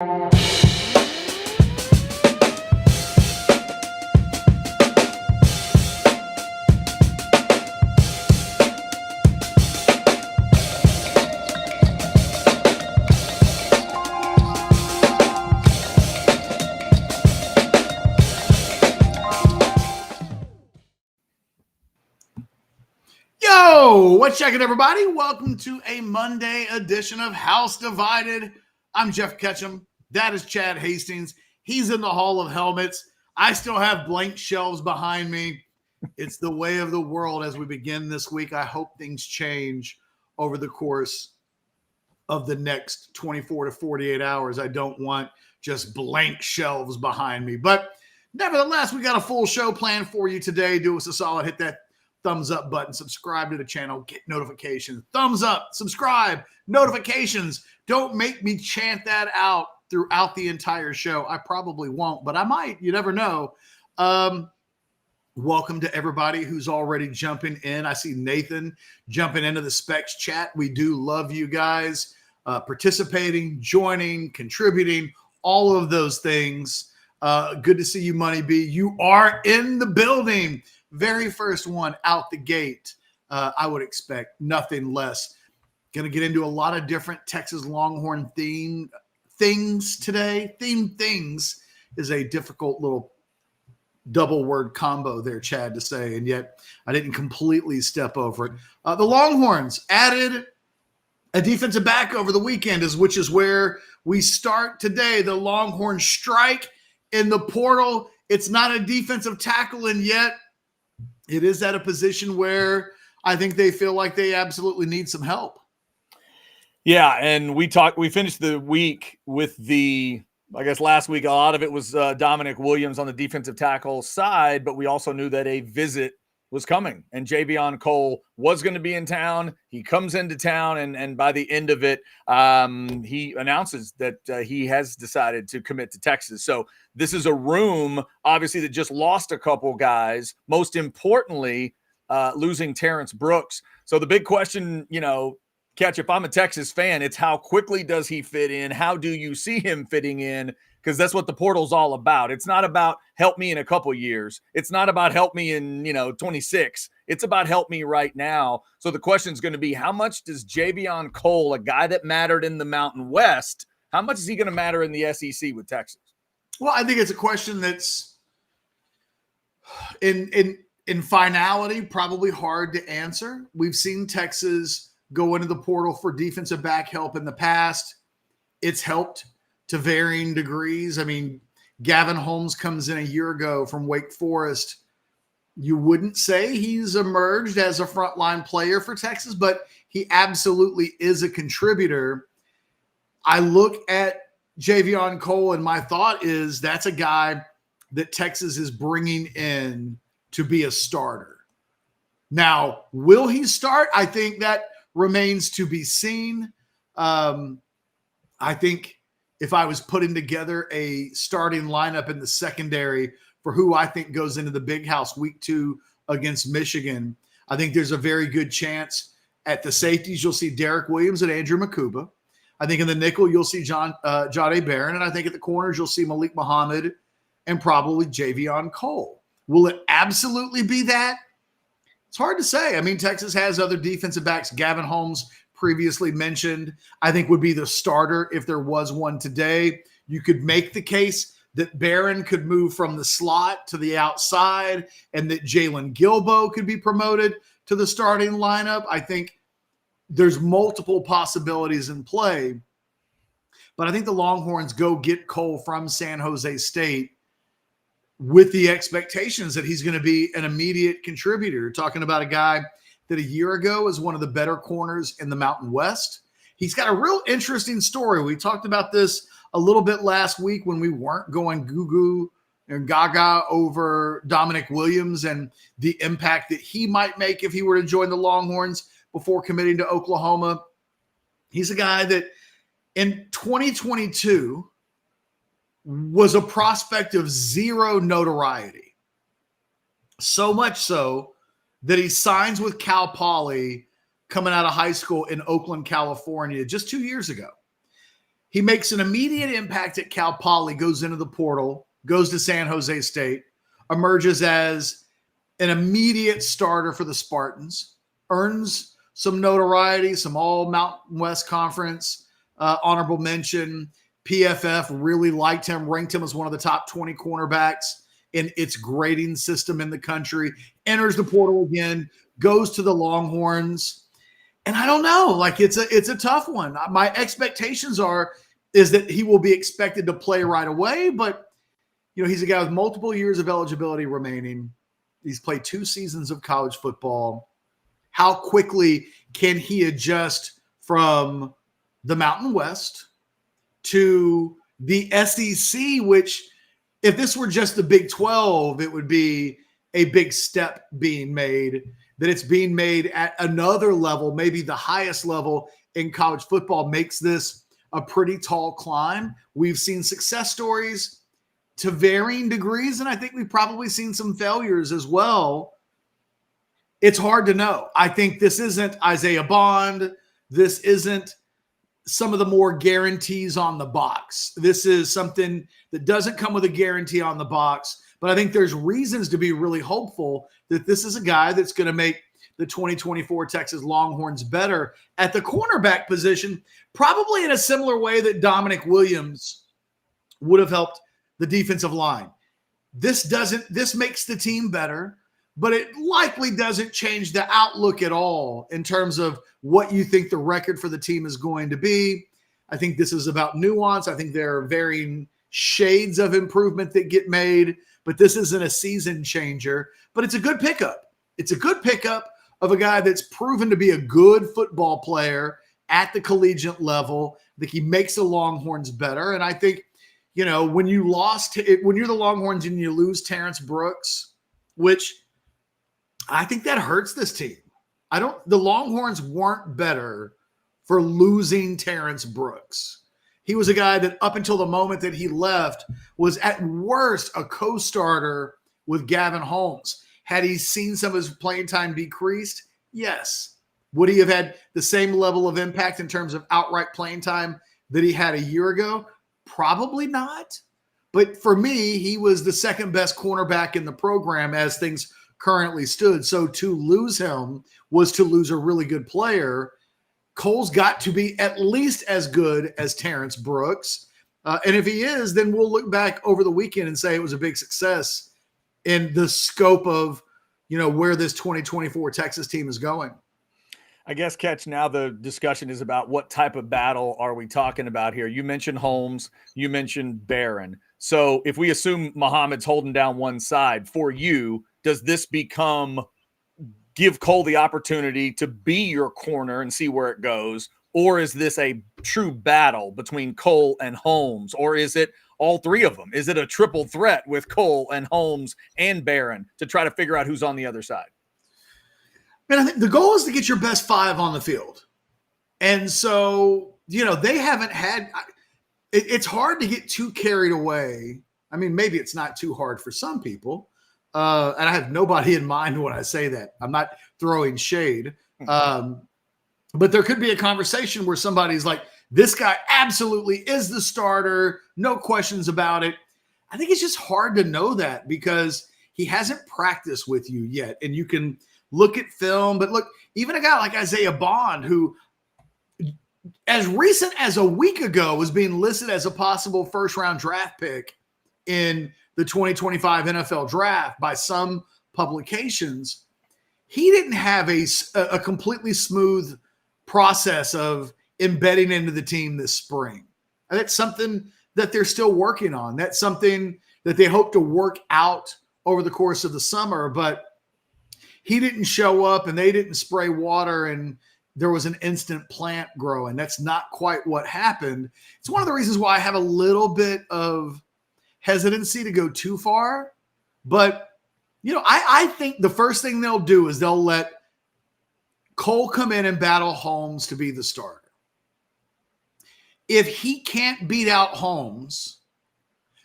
Yo, what's checking, everybody? Welcome to a Monday edition of House Divided. I'm Jeff Ketchum. That is Chad Hastings. He's in the Hall of Helmets. I still have blank shelves behind me. It's the way of the world as we begin this week. I hope things change over the course of the next 24 to 48 hours. I don't want just blank shelves behind me. But nevertheless, we got a full show planned for you today. Do us a solid. Hit that thumbs up button, subscribe to the channel, get notifications. Thumbs up, subscribe, notifications. Don't make me chant that out throughout the entire show. I probably won't, but I might. You never know. Welcome to everybody who's already jumping in. I see Nathan jumping into the Specs chat. We do love you guys participating, joining, contributing, all of those things. Good to see you, Money B. You are in the building. Very first one out the gate. I would expect nothing less. Going to get into a lot of different Texas Longhorn theme things today. Theme things is a difficult little double word combo there, Chad, to say, and yet I didn't completely step over it. The Longhorns added a defensive back over the weekend, which is where we start today. The Longhorns strike in the portal. It's not a defensive tackle, and yet it is at a position where I think they feel like they absolutely need some help. Yeah, and we finished the week with I guess last week, a lot of it was Dominic Williams on the defensive tackle side, but we also knew that a visit was coming, and Javion Cole was going to be in town. He comes into town, and by the end of it, he announces that he has decided to commit to Texas. So this is a room, obviously, that just lost a couple guys. Most importantly, losing Terrence Brooks. So the big question, Catch, if I'm a Texas fan, it's how quickly does he fit in? How do you see him fitting in? Because that's what the portal's all about. It's not about help me in a couple years. It's not about help me in, 26. It's about help me right now. So the question is going to be, how much does Javion Cole, a guy that mattered in the Mountain West, how much is he going to matter in the SEC with Texas? Well, I think it's a question that's in finality probably hard to answer. We've seen Texas go into the portal for defensive back help in the past. It's helped to varying degrees. I mean, Gavin Holmes comes in a year ago from Wake Forest. You wouldn't say he's emerged as a frontline player for Texas, but he absolutely is a contributor. I look at Javion Cole, and my thought is that's a guy that Texas is bringing in to be a starter. Now, will he start? I think that remains to be seen. I think if I was putting together a starting lineup in the secondary for who I think goes into the Big House week 2 against Michigan, I think there's a very good chance at the safeties you'll see Derek Williams and Andrew Makuba. I think in the nickel you'll see Jahdae Barron, and I think at the corners you'll see Malik Muhammad and probably Javion Cole. Will it absolutely be that? It's hard to say. I mean, Texas has other defensive backs. Gavin Holmes, previously mentioned, I think would be the starter if there was one today. You could make the case that Barron could move from the slot to the outside and that Jalen Gilbo could be promoted to the starting lineup. I think there's multiple possibilities in play. But I think the Longhorns go get Cole from San Jose State with the expectations that he's going to be an immediate contributor. Talking about a guy that a year ago was one of the better corners in the Mountain West. He's got a real interesting story. We talked about this a little bit last week when we weren't going goo-goo and gaga over Dominic Williams and the impact that he might make if he were to join the Longhorns before committing to Oklahoma. He's a guy that in 2022 was a prospect of zero notoriety. So much so that he signs with Cal Poly coming out of high school in Oakland, California, just 2 years ago. He makes an immediate impact at Cal Poly, goes into the portal, goes to San Jose State, emerges as an immediate starter for the Spartans, earns some notoriety, some all Mountain West Conference honorable mention. PFF really liked him, ranked him as one of the top 20 cornerbacks in its grading system in the country, enters the portal again, goes to the Longhorns. And I don't know, like it's a tough one. My expectations is that he will be expected to play right away, but he's a guy with multiple years of eligibility remaining. He's played 2 seasons of college football. How quickly can he adjust from the Mountain West to the SEC, which if this were just the Big 12, it would be a big step being made, that it's being made at another level, maybe the highest level in college football, makes this a pretty tall climb. We've seen success stories to varying degrees, and I think we've probably seen some failures as well. It's hard to know. I think this isn't Isaiah Bond. This isn't some of the more guarantees on the box. This is something that doesn't come with a guarantee on the box, but I think there's reasons to be really hopeful that this is a guy that's going to make the 2024 Texas Longhorns better at the cornerback position, probably in a similar way that Dominic Williams would have helped the defensive line. This makes the team better, but it likely doesn't change the outlook at all in terms of what you think the record for the team is going to be. I think this is about nuance. I think there are varying shades of improvement that get made, but this isn't a season changer, but it's a good pickup. It's a good pickup of a guy that's proven to be a good football player at the collegiate level. I think he makes the Longhorns better. And I think, when you're the Longhorns and you lose Terrence Brooks, which I think that hurts this team. The Longhorns weren't better for losing Terrence Brooks. He was a guy that up until the moment that he left was at worst a co-starter with Gavin Holmes. Had he seen some of his playing time decreased? Yes. Would he have had the same level of impact in terms of outright playing time that he had a year ago? Probably not. But for me, he was the second best cornerback in the program as things currently stood. So to lose him was to lose a really good player. Cole's got to be at least as good as Terrence Brooks. And if he is, then we'll look back over the weekend and say it was a big success in the scope of, where this 2024 Texas team is going. I guess, Catch, now the discussion is about what type of battle are we talking about here? You mentioned Holmes, you mentioned Barron. So if we assume Muhammad's holding down one side, for you, does this give Cole the opportunity to be your corner and see where it goes? Or is this a true battle between Cole and Holmes? Or is it all three of them? Is it a triple threat with Cole and Holmes and Barron to try to figure out who's on the other side? Man, I think the goal is to get your best 5 on the field. And so, they haven't had – it's hard to get too carried away. I mean, maybe it's not too hard for some people. And I have nobody in mind when I say that. I'm not throwing shade. But there could be a conversation where somebody's like, this guy absolutely is the starter. No questions about it. I think it's just hard to know that because he hasn't practiced with you yet. And you can look at film. But look, even a guy like Isaiah Bond, who as recent as a week ago was being listed as a possible first-round draft pick in the 2025 NFL draft by some publications, he didn't have a completely smooth process of embedding into the team this spring. And that's something that they're still working on. That's something that they hope to work out over the course of the summer, but he didn't show up and they didn't spray water and there was an instant plant growing. That's not quite what happened. It's one of the reasons why I have a little bit of hesitancy to go too far. But, I think the first thing they'll do is they'll let Cole come in and battle Holmes to be the starter. If he can't beat out Holmes,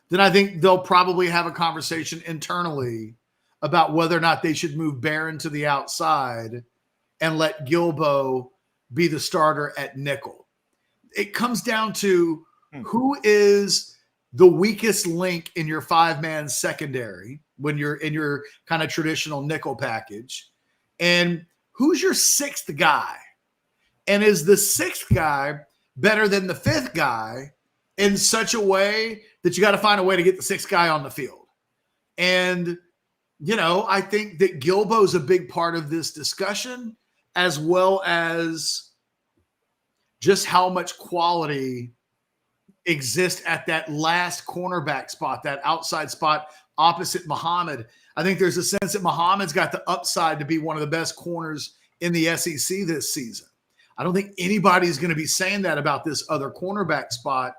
then I think they'll probably have a conversation internally about whether or not they should move Barron to the outside and let Gilbo be the starter at nickel. It comes down to Who is the weakest link in your 5-man secondary when you're in your kind of traditional nickel package? And who's your 6th guy? And is the 6th guy better than the 5th guy in such a way that you got to find a way to get the 6th guy on the field? And, I think that Gilbo's a big part of this discussion, as well as just how much quality exists at that last cornerback spot, that outside spot opposite Muhammad. I think there's a sense that Muhammad's got the upside to be one of the best corners in the SEC this season. I don't think anybody's going to be saying that about this other cornerback spot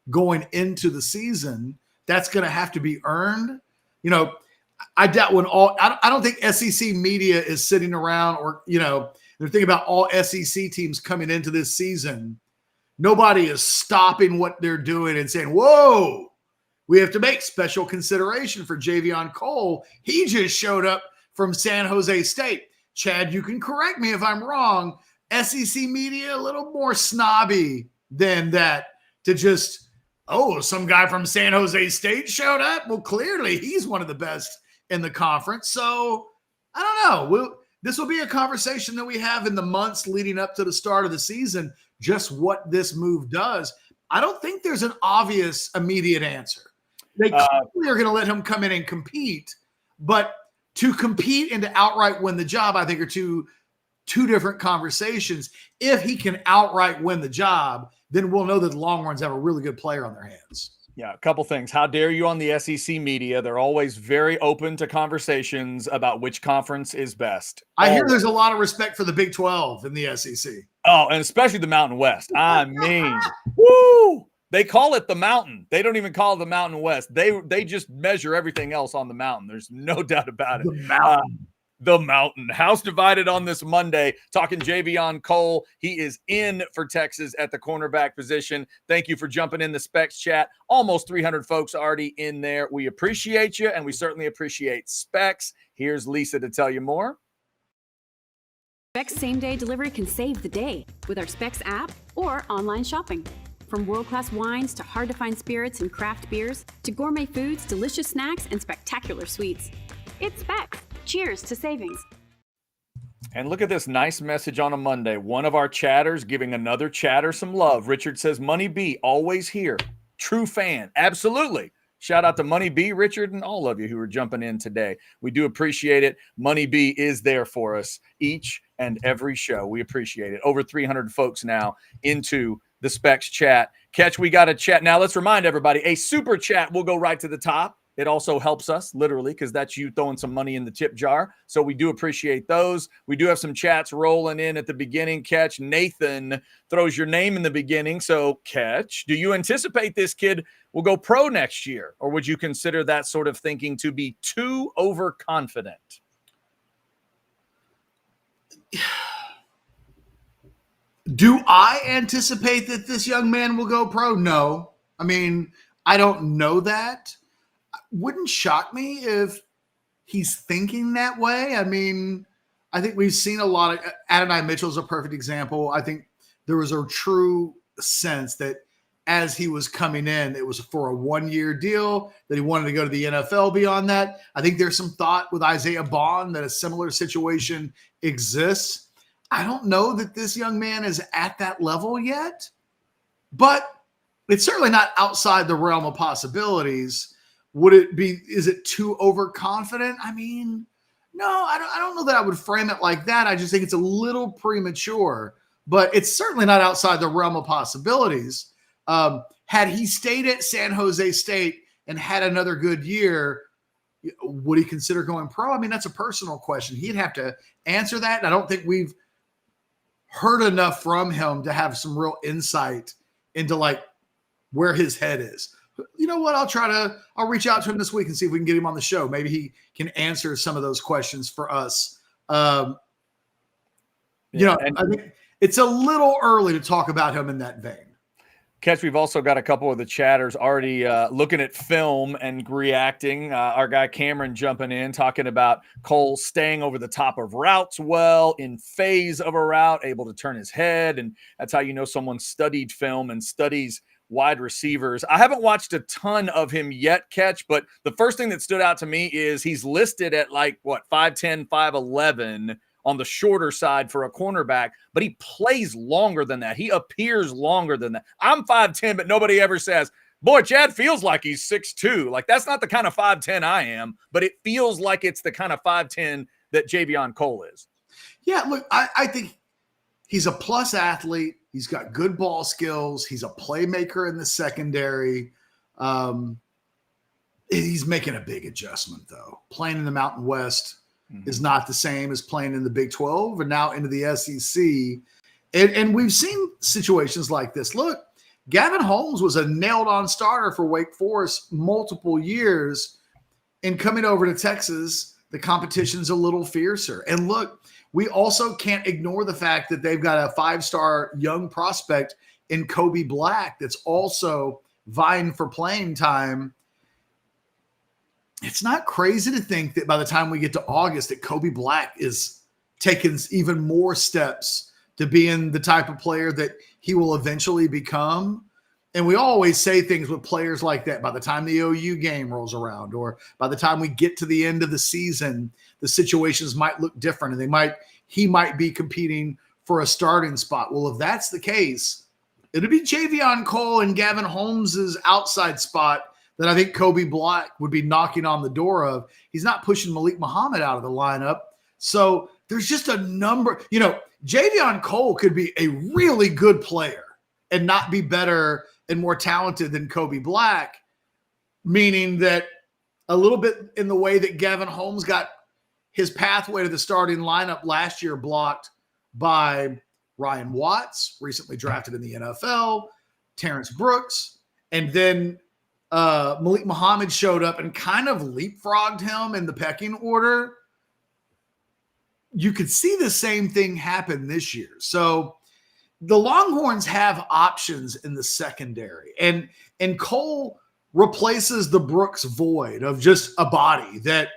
going into the season. That's going to have to be earned. I doubt I don't think SEC media is sitting around or, they're thinking about all SEC teams coming into this season. Nobody is stopping what they're doing and saying, whoa, we have to make special consideration for Javion Cole. He just showed up from San Jose State. Chad, you can correct me if I'm wrong. SEC media, a little more snobby than that to just, some guy from San Jose State showed up. Well, clearly he's one of the best in the conference. So I don't know. This will be a conversation that we have in the months leading up to the start of the season, just what this move does. I don't think there's an obvious immediate answer. They clearly are going to let him come in and compete, but to compete and to outright win the job, I think are two different conversations. If he can outright win the job, then we'll know that the Longhorns have a really good player on their hands. Yeah, a couple things. How dare you on the SEC media? They're always very open to conversations about which conference is best. I hear there's a lot of respect for the Big 12 in the SEC. Oh, and especially the Mountain West. I mean, woo! They call it the Mountain. They don't even call it the Mountain West. They just measure everything else on the mountain. There's no doubt about it. The Mountain. The Mountain. House divided on this Monday, talking Javion Cole. He is in for Texas at the cornerback position. Thank you for jumping in the Specs chat. Almost 300 folks already in there. We appreciate you, and we certainly appreciate Specs. Here's Lisa to tell you more. Specs same-day delivery can save the day with our Specs app or online shopping. From world-class wines to hard-to-find spirits and craft beers to gourmet foods, delicious snacks, and spectacular sweets. It's Specs. Cheers to savings. And look at this nice message on a Monday. One of our chatters giving another chatter some love. Richard says, Money B, always here. True fan. Absolutely. Shout out to Money B, Richard, and all of you who are jumping in today. We do appreciate it. Money B is there for us each and every show. We appreciate it. Over 300 folks now into the Specs chat. Catch, we got a chat. Now, let's remind everybody, a super chat will go right to the top. It also helps us, literally, because that's you throwing some money in the tip jar. So we do appreciate those. We do have some chats rolling in at the beginning. Catch, Nathan throws your name in the beginning. So, Catch, do you anticipate this kid will go pro next year? Or would you consider that sort of thinking to be too overconfident? Do I anticipate that this young man will go pro? No. I mean, I don't know that. Wouldn't shock me if he's thinking that way. I mean, I think we've seen a lot of Adonai Mitchell's a perfect example. I think there was a true sense that as he was coming in, it was for a one-year deal, that he wanted to go to the NFL beyond that. I think there's some thought with Isaiah Bond that a similar situation exists. I don't know that this young man is at that level yet, but it's certainly not outside the realm of possibilities. Is it too overconfident? I mean, no, I don't know that I would frame it like that. I just think it's a little premature, but it's certainly not outside the realm of possibilities. Had he stayed at San Jose State and had another good year, would he consider going pro? I mean, that's a personal question. He'd have to answer that. And I don't think we've heard enough from him to have some real insight into like where his head is. You know what? I'll reach out to him this week and see if we can get him on the show. Maybe he can answer some of those questions for us. I think it's a little early to talk about him in that vein. Catch, we've also got a couple of the chatters already looking at film and reacting. Our guy Cameron jumping in, talking about Cole staying over the top of routes well, in phase of a route, able to turn his head. And that's how you know someone studied film and studies wide receivers. I haven't watched a ton of him yet catch, but the first thing that stood out to me is he's listed at like, 5'10", 5'11", on the shorter side for a cornerback, but he plays longer than that. He appears longer than that. I'm 5'10", but nobody ever says, boy, Chad feels like he's 6'2". Like, that's not the kind of 5'10" I am, but it feels like it's the kind of 5'10" that Javion Cole is. Yeah, look, I think he's a plus athlete. He's got good ball skills. He's a playmaker in the secondary. He's making a big adjustment, though. Playing in the Mountain West is not the same as playing in the Big 12 and now into the SEC. And we've seen situations like this. Look, Gavin Holmes was a nailed-on starter for Wake Forest multiple years. And coming over to Texas, the competition's a little fiercer. And look, we also can't ignore the fact that they've got a 5-star young prospect in Kobe Black that's also vying for playing time. It's not crazy to think that by the time we get to August that Kobe Black is taking even more steps to being the type of player that he will eventually become. And we always say things with players like that. By the time the OU game rolls around, or by the time we get to the end of the season, the situations might look different, and he might be competing for a starting spot. Well, if that's the case, it'll be Javion Cole and Gavin Holmes's outside spot that I think Kobe Black would be knocking on the door of. He's not pushing Malik Muhammad out of the lineup. So there's just a number. Javion Cole could be a really good player and not be better and more talented than Kobe Black, meaning that a little bit in the way that Gavin Holmes got his pathway to the starting lineup last year blocked by Ryan Watts, recently drafted in the NFL, Terrence Brooks, and then Malik Muhammad showed up and kind of leapfrogged him in the pecking order. You could see the same thing happen this year. So the Longhorns have options in the secondary, and Cole replaces the Brooks void of just a body that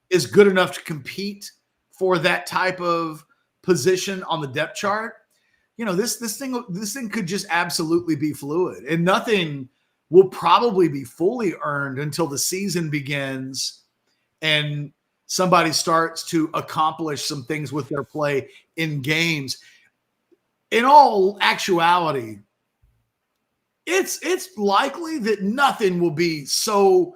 is good enough to compete for that type of position on the depth chart. This thing could just absolutely be fluid, and nothing will probably be fully earned until the season begins and somebody starts to accomplish some things with their play in games. In all actuality, it's likely that nothing will be so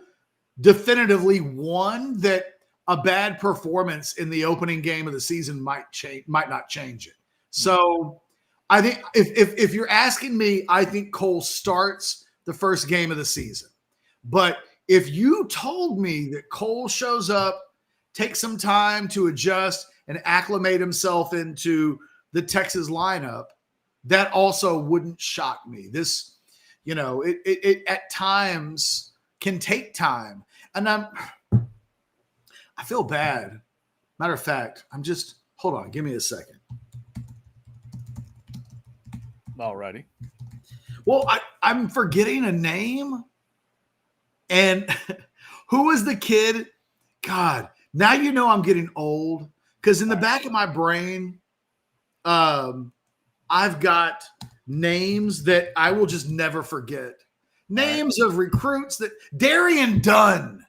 definitively won that a bad performance in the opening game of the season might not change it. So I think if you're asking me, I think Cole starts the first game of the season. But if you told me that Cole shows up, takes some time to adjust and acclimate himself into the Texas lineup, that also wouldn't shock me. This, it at times can take time. And I feel bad. Matter of fact, hold on, give me a second. Alrighty. Well, I'm forgetting a name. And who was the kid? God, now I'm getting old, because in the back of my brain, I've got names that I will just never forget. Names of recruits Darian Dunn.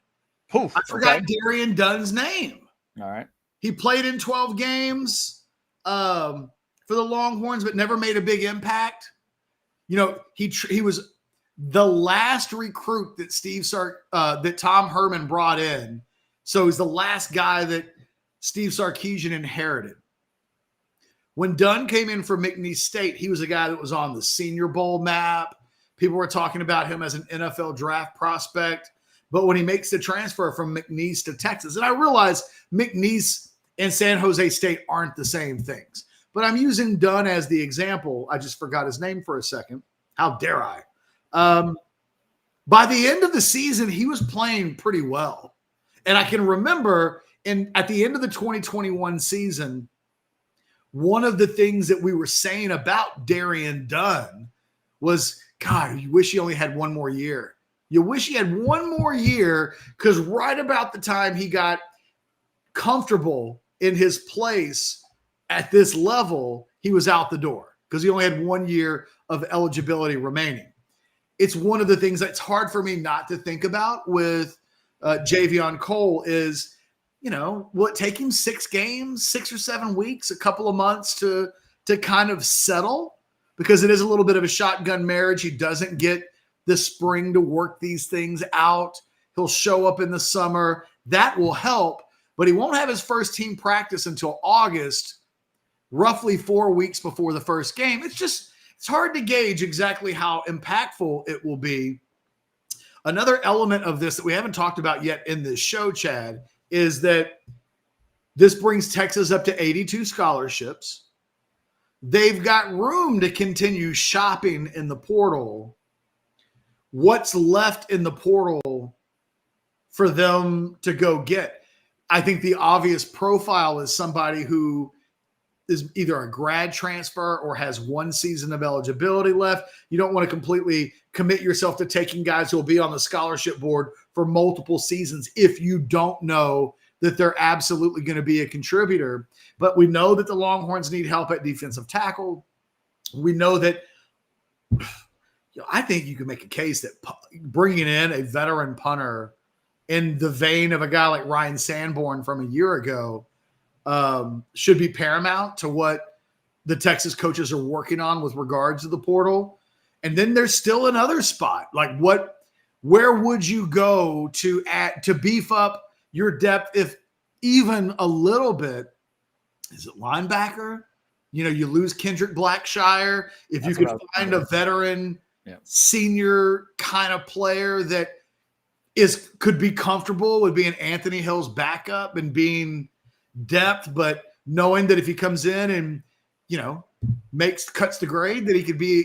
Poof, I forgot Darian Dunn's name. All right. He played in 12 games for the Longhorns, but never made a big impact. He was the last recruit that that Tom Herman brought in. So he's the last guy that Steve Sarkisian inherited. When Dunn came in for McNeese State, he was a guy that was on the Senior Bowl map. People were talking about him as an NFL draft prospect. But when he makes the transfer from McNeese to Texas, and I realize McNeese and San Jose State aren't the same things, but I'm using Dunn as the example. I just forgot his name for a second. How dare I? By the end of the season, he was playing pretty well. And I can remember at the end of the 2021 season, one of the things that we were saying about Darian Dunn was, God, you wish he only had one more year. You wish he had one more year, because right about the time he got comfortable in his place at this level, he was out the door because he only had 1 year of eligibility remaining. it's one of the things that's hard for me not to think about with Javion Cole is, will it take him 6 games, 6 or 7 weeks, a couple of months to kind of settle? Because it is a little bit of a shotgun marriage. He doesn't get the spring to work these things out. He'll show up in the summer. That will help, but he won't have his first team practice until August, roughly 4 weeks before the first game. It's hard to gauge exactly how impactful it will be. Another element of this that we haven't talked about yet in this show, Chad, is that this brings Texas up to 82 scholarships. They've got room to continue shopping in the portal. What's left in the portal for them to go get? I think the obvious profile is somebody who is either a grad transfer or has 1 season of eligibility left. You don't want to completely commit yourself to taking guys who will be on the scholarship board for multiple seasons if you don't know that they're absolutely going to be a contributor. But we know that the Longhorns need help at defensive tackle. We know that, I think you can make a case that bringing in a veteran punter in the vein of a guy like Ryan Sanborn from a year ago should be paramount to what the Texas coaches are working on with regards to the portal. And then there's still another spot. Like where would you go to beef up your depth, if even a little bit? Is it linebacker? You lose Kendrick Blackshire. If you could find a veteran senior kind of player that could be comfortable with being Anthony Hill's backup and being depth, but knowing that if he comes in and, cuts the grade, that he could be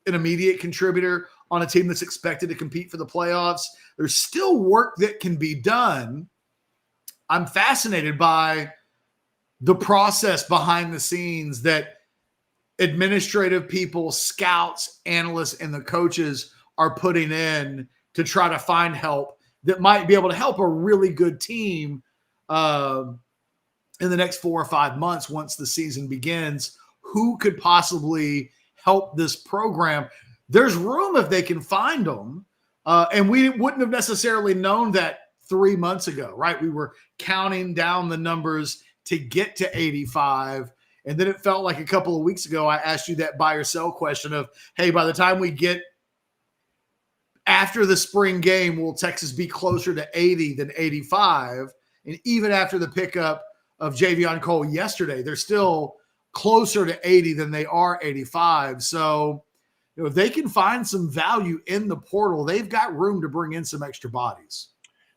an immediate contributor on a team that's expected to compete for the playoffs. There's still work that can be done. I'm fascinated by the process behind the scenes that administrative people, scouts, analysts, and the coaches are putting in to try to find help that might be able to help a really good team in the next 4 or 5 months once the season begins. Who could possibly help this program? There's room if they can find them. And we wouldn't have necessarily known that 3 months ago, right? We were counting down the numbers to get to 85. And then it felt like a couple of weeks ago, I asked you that buy or sell question of, hey, by the time we get after the spring game, will Texas be closer to 80 than 85? And even after the pickup of Javion Cole yesterday, they're still closer to 80 than they are 85. So, if they can find some value in the portal, they've got room to bring in some extra bodies.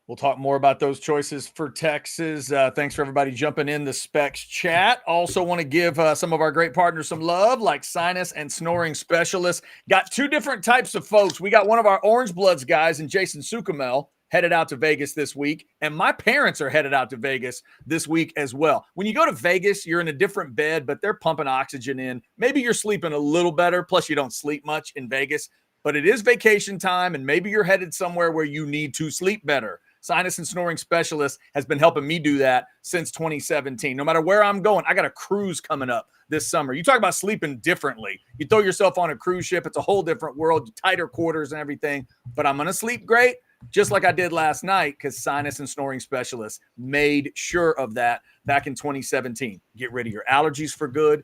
We'll talk more about those choices for Texas. Thanks for everybody jumping in the Specs chat. Also want to give some of our great partners some love, like Sinus and Snoring Specialists. Got 2 different types of folks. We got one of our Orange Bloods guys and Jason Sukamel headed out to Vegas this week. And my parents are headed out to Vegas this week as well. When you go to Vegas, you're in a different bed, but they're pumping oxygen in. Maybe you're sleeping a little better. Plus, you don't sleep much in Vegas. But it is vacation time, and maybe you're headed somewhere where you need to sleep better. Sinus and Snoring Specialist has been helping me do that since 2017. No matter where I'm going, I got a cruise coming up this summer. You talk about sleeping differently. You throw yourself on a cruise ship. It's a whole different world, tighter quarters and everything. But I'm going to sleep great, just like I did last night, because Sinus and Snoring Specialists made sure of that back in 2017. Get rid of your allergies for good.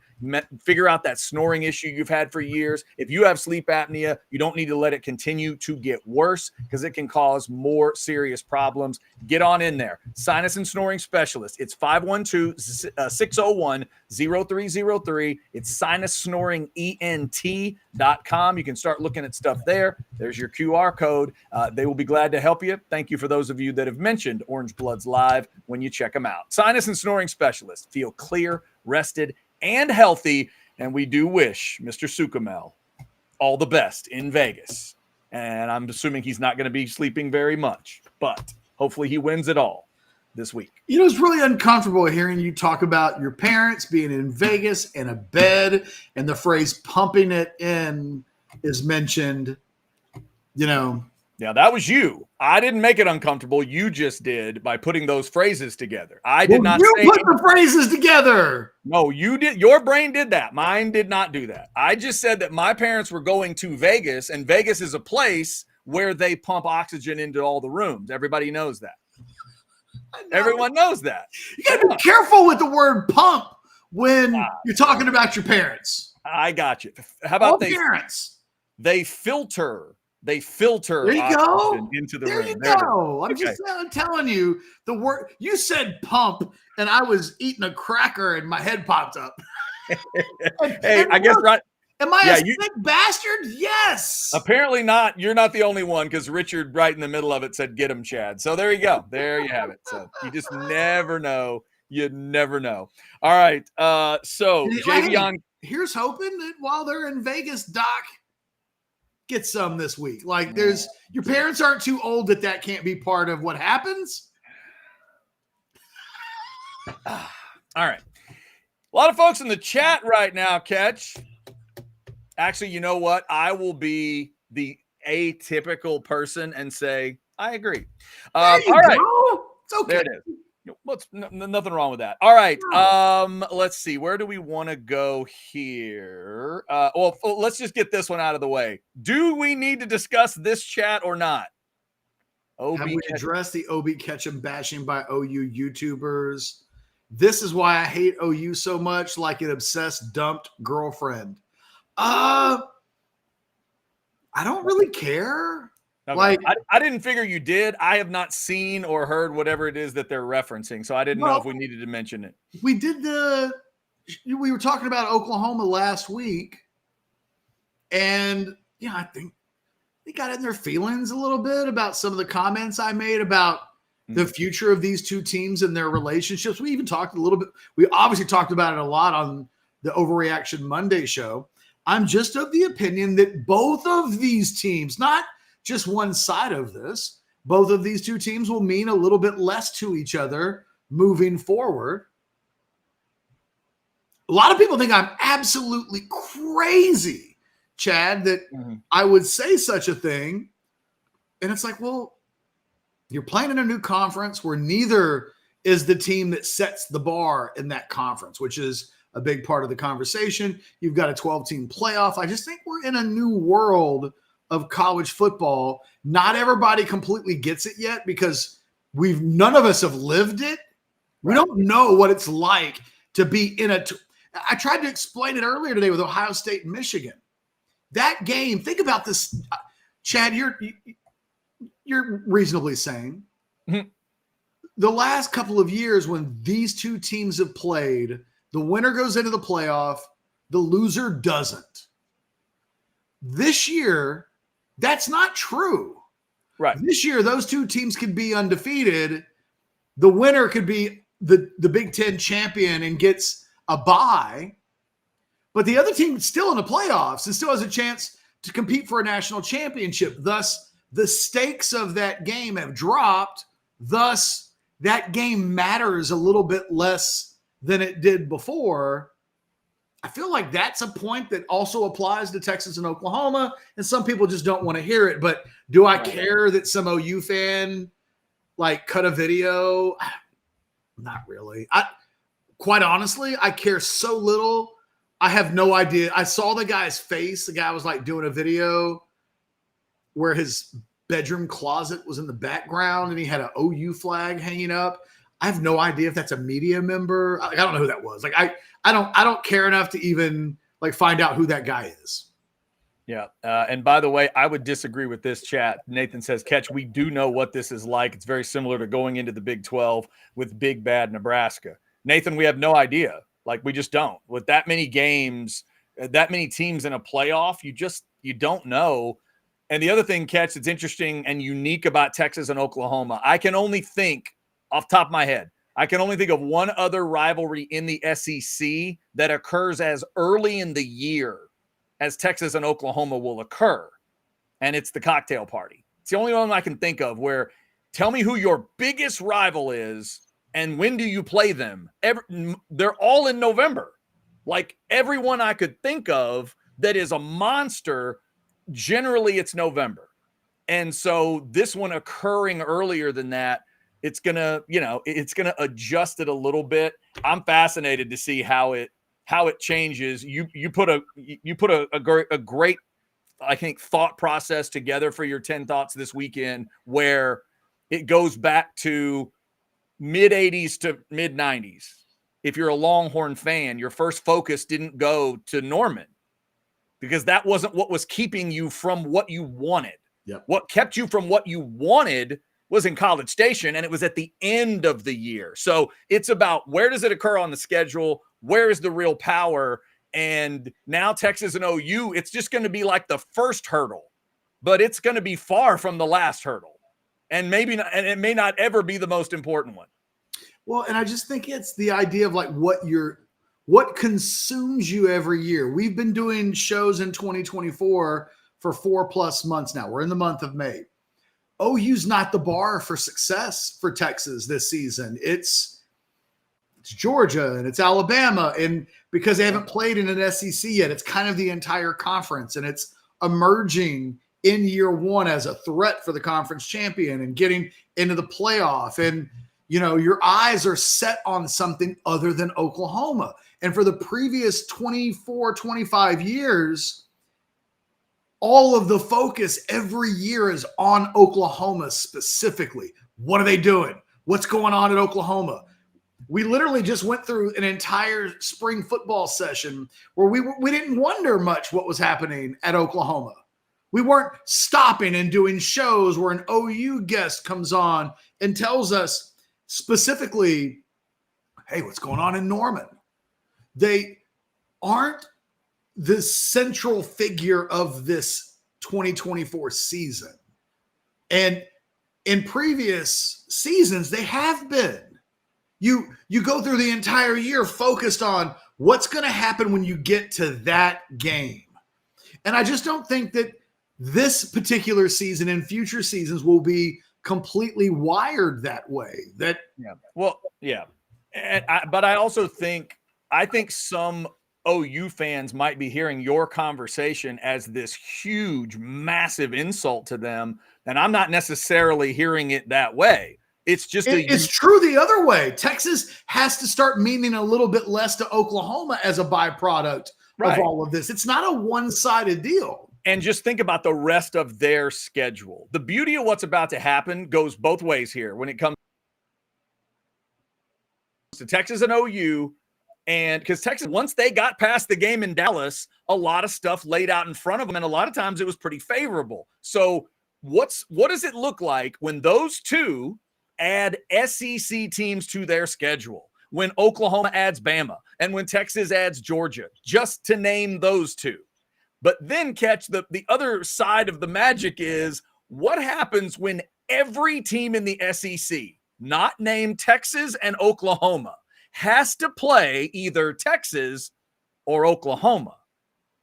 Figure out that snoring issue you've had for years. If you have sleep apnea, you don't need to let it continue to get worse, because it can cause more serious problems. Get on in there. Sinus and Snoring Specialists. It's 512-601-0303. It's sinussnoringent.com. You can start looking at stuff there. There's your QR code. They will be glad to help you. Thank you for those of you that have mentioned Orange Bloods Live when you check them out. Sinus and Snoring Specialists. Feel clear, rested, and healthy. And we do wish Mr. Sukamel all the best in Vegas. And I'm assuming he's not going to be sleeping very much, but hopefully he wins it all this week. It's really uncomfortable hearing you talk about your parents being in Vegas in a bed, and the phrase pumping it in is mentioned. Yeah, that was you. I didn't make it uncomfortable. You just did by putting those phrases together. I did not say. You put the phrases together. No, you did. Your brain did that. Mine did not do that. I just said that my parents were going to Vegas, and Vegas is a place where they pump oxygen into all the rooms. Everybody knows that. Everyone knows that. You got to be careful with the word pump when you're talking about your parents. I got you. How about parents? They filter. There you go. Into the there room. You go. I'm just telling you the word. You said pump, and I was eating a cracker, and my head popped up. I guess right. Am I a sick bastard? Yes. Apparently not. You're not the only one, because Richard, right in the middle of it, said, "Get him, Chad." So there you go. There you have it. So you just never know. You never know. All right. So Javion. Here's hoping that while they're in Vegas, Doc get some this week. Like your parents aren't too old that can't be part of what happens. All right. A lot of folks in the chat right now, Catch. Actually, you know what? I will be the atypical person and say, I agree. All right. It's okay. There it is. Nothing wrong with that. All right. Let's see. Where do we want to go here? Let's just get this one out of the way. Do we need to discuss this chat or not? Have we addressed the OB Ketchum bashing by OU YouTubers? This is why I hate OU so much, like an obsessed dumped girlfriend. I don't really care. Okay. Like I didn't figure you did. I have not seen or heard whatever it is that they're referencing, so I didn't know if we needed to mention it. We were talking about Oklahoma last week, and I think they got in their feelings a little bit about some of the comments I made about the future of these two teams and their relationships. We even talked a little bit. We obviously talked about it a lot on the Overreaction Monday show. I'm just of the opinion that both of these teams, not just one side of this, both of these two teams will mean a little bit less to each other moving forward. A lot of people think I'm absolutely crazy, Chad, that I would say such a thing. And it's like, well, you're playing in a new conference where neither is the team that sets the bar in that conference, which is a big part of the conversation. You've got a 12-team playoff. I just think we're in a new world of college football. Not everybody completely gets it yet because none of us have lived it. We don't know what it's like to be in I tried to explain it earlier today with Ohio State and Michigan. That game, think about this, Chad, you're reasonably sane. The last couple of years when these two teams have played, the winner goes into the playoff, the loser doesn't. This year, that's not true. Right. This year, those two teams could be undefeated. The winner could be the Big Ten champion and gets a bye. But the other team is still in the playoffs and still has a chance to compete for a national championship. Thus, the stakes of that game have dropped. Thus, that game matters a little bit less than it did before. I feel like that's a point that also applies to Texas and Oklahoma, and some people just don't want to hear it. But do I care that some OU fan cut a video? Not really. Quite honestly, I care so little. I have no idea. I saw the guy's face. The guy was doing a video where his bedroom closet was in the background and he had an OU flag hanging up. I have no idea if that's a media member. I don't know who that was. I don't care enough to even find out who that guy is. Yeah. And by the way, I would disagree with this chat. Nathan says, Catch, we do know what this is like. It's very similar to going into the Big 12 with big bad Nebraska. Nathan, we have no idea. We just don't. With that many games, that many teams in a playoff, you don't know. And the other thing, Catch, that's interesting and unique about Texas and Oklahoma, I can only think off the top of my head, I can only think of one other rivalry in the SEC that occurs as early in the year as Texas and Oklahoma will occur. And it's the cocktail party. It's the only one I can think of where tell me who your biggest rival is and when do you play them? They're all in November. Everyone I could think of that is a monster, generally it's November. And so this one occurring earlier than that, it's gonna adjust it a little bit. I'm fascinated to see how it changes. You put a great, I think, thought process together for your 10 thoughts this weekend, where it goes back to mid 80s to mid 90s. If you're a Longhorn fan, your first focus didn't go to Norman, because that wasn't what was keeping you from what you wanted. Yep. What kept you from what you wanted was in College Station, and it was at the end of the year. So it's about, where does it occur on the schedule? Where is the real power? And now Texas and OU, it's just going to be like the first hurdle, but it's going to be far from the last hurdle. And maybe not, and it may not ever be the most important one. Well, and I just think it's the idea of like what consumes you every year. We've been doing shows in 2024 for 4+ months now. We're in the month of May. OU's not the bar for success for Texas this season. It's Georgia and it's Alabama. And because they haven't played in an SEC yet, it's kind of the entire conference, and it's emerging in year one as a threat for the conference champion and getting into the playoff. And, you know, your eyes are set on something other than Oklahoma. And for the previous 24, 25 years, all of the focus every year is on Oklahoma specifically. What are they doing? What's going on at Oklahoma? We literally just went through an entire spring football session where we didn't wonder much what was happening at Oklahoma. We weren't stopping and doing shows where an OU guest comes on and tells us specifically, hey, what's going on in Norman? They aren't the central figure of this 2024 season. And in previous seasons, they have been. You go through the entire year focused on what's going to happen when you get to that game. And I just don't think that this particular season and future seasons will be completely wired that way. But I also think some OU fans might be hearing your conversation as this huge, massive insult to them, and I'm not necessarily hearing it that way. It's just it's true the other way. Texas has to start meaning a little bit less to Oklahoma as a byproduct of all of this. It's not a one-sided deal. And just think about the rest of their schedule. The beauty of what's about to happen goes both ways here when it comes to Texas and OU. And because Texas, once they got past the game in Dallas, a lot of stuff laid out in front of them, and a lot of times it was pretty favorable. So what does it look like when those two add SEC teams to their schedule, when Oklahoma adds Bama, and when Texas adds Georgia, just to name those two? But then catch the other side of the magic is, what happens when every team in the SEC, not named Texas and Oklahoma, has to play either Texas or Oklahoma?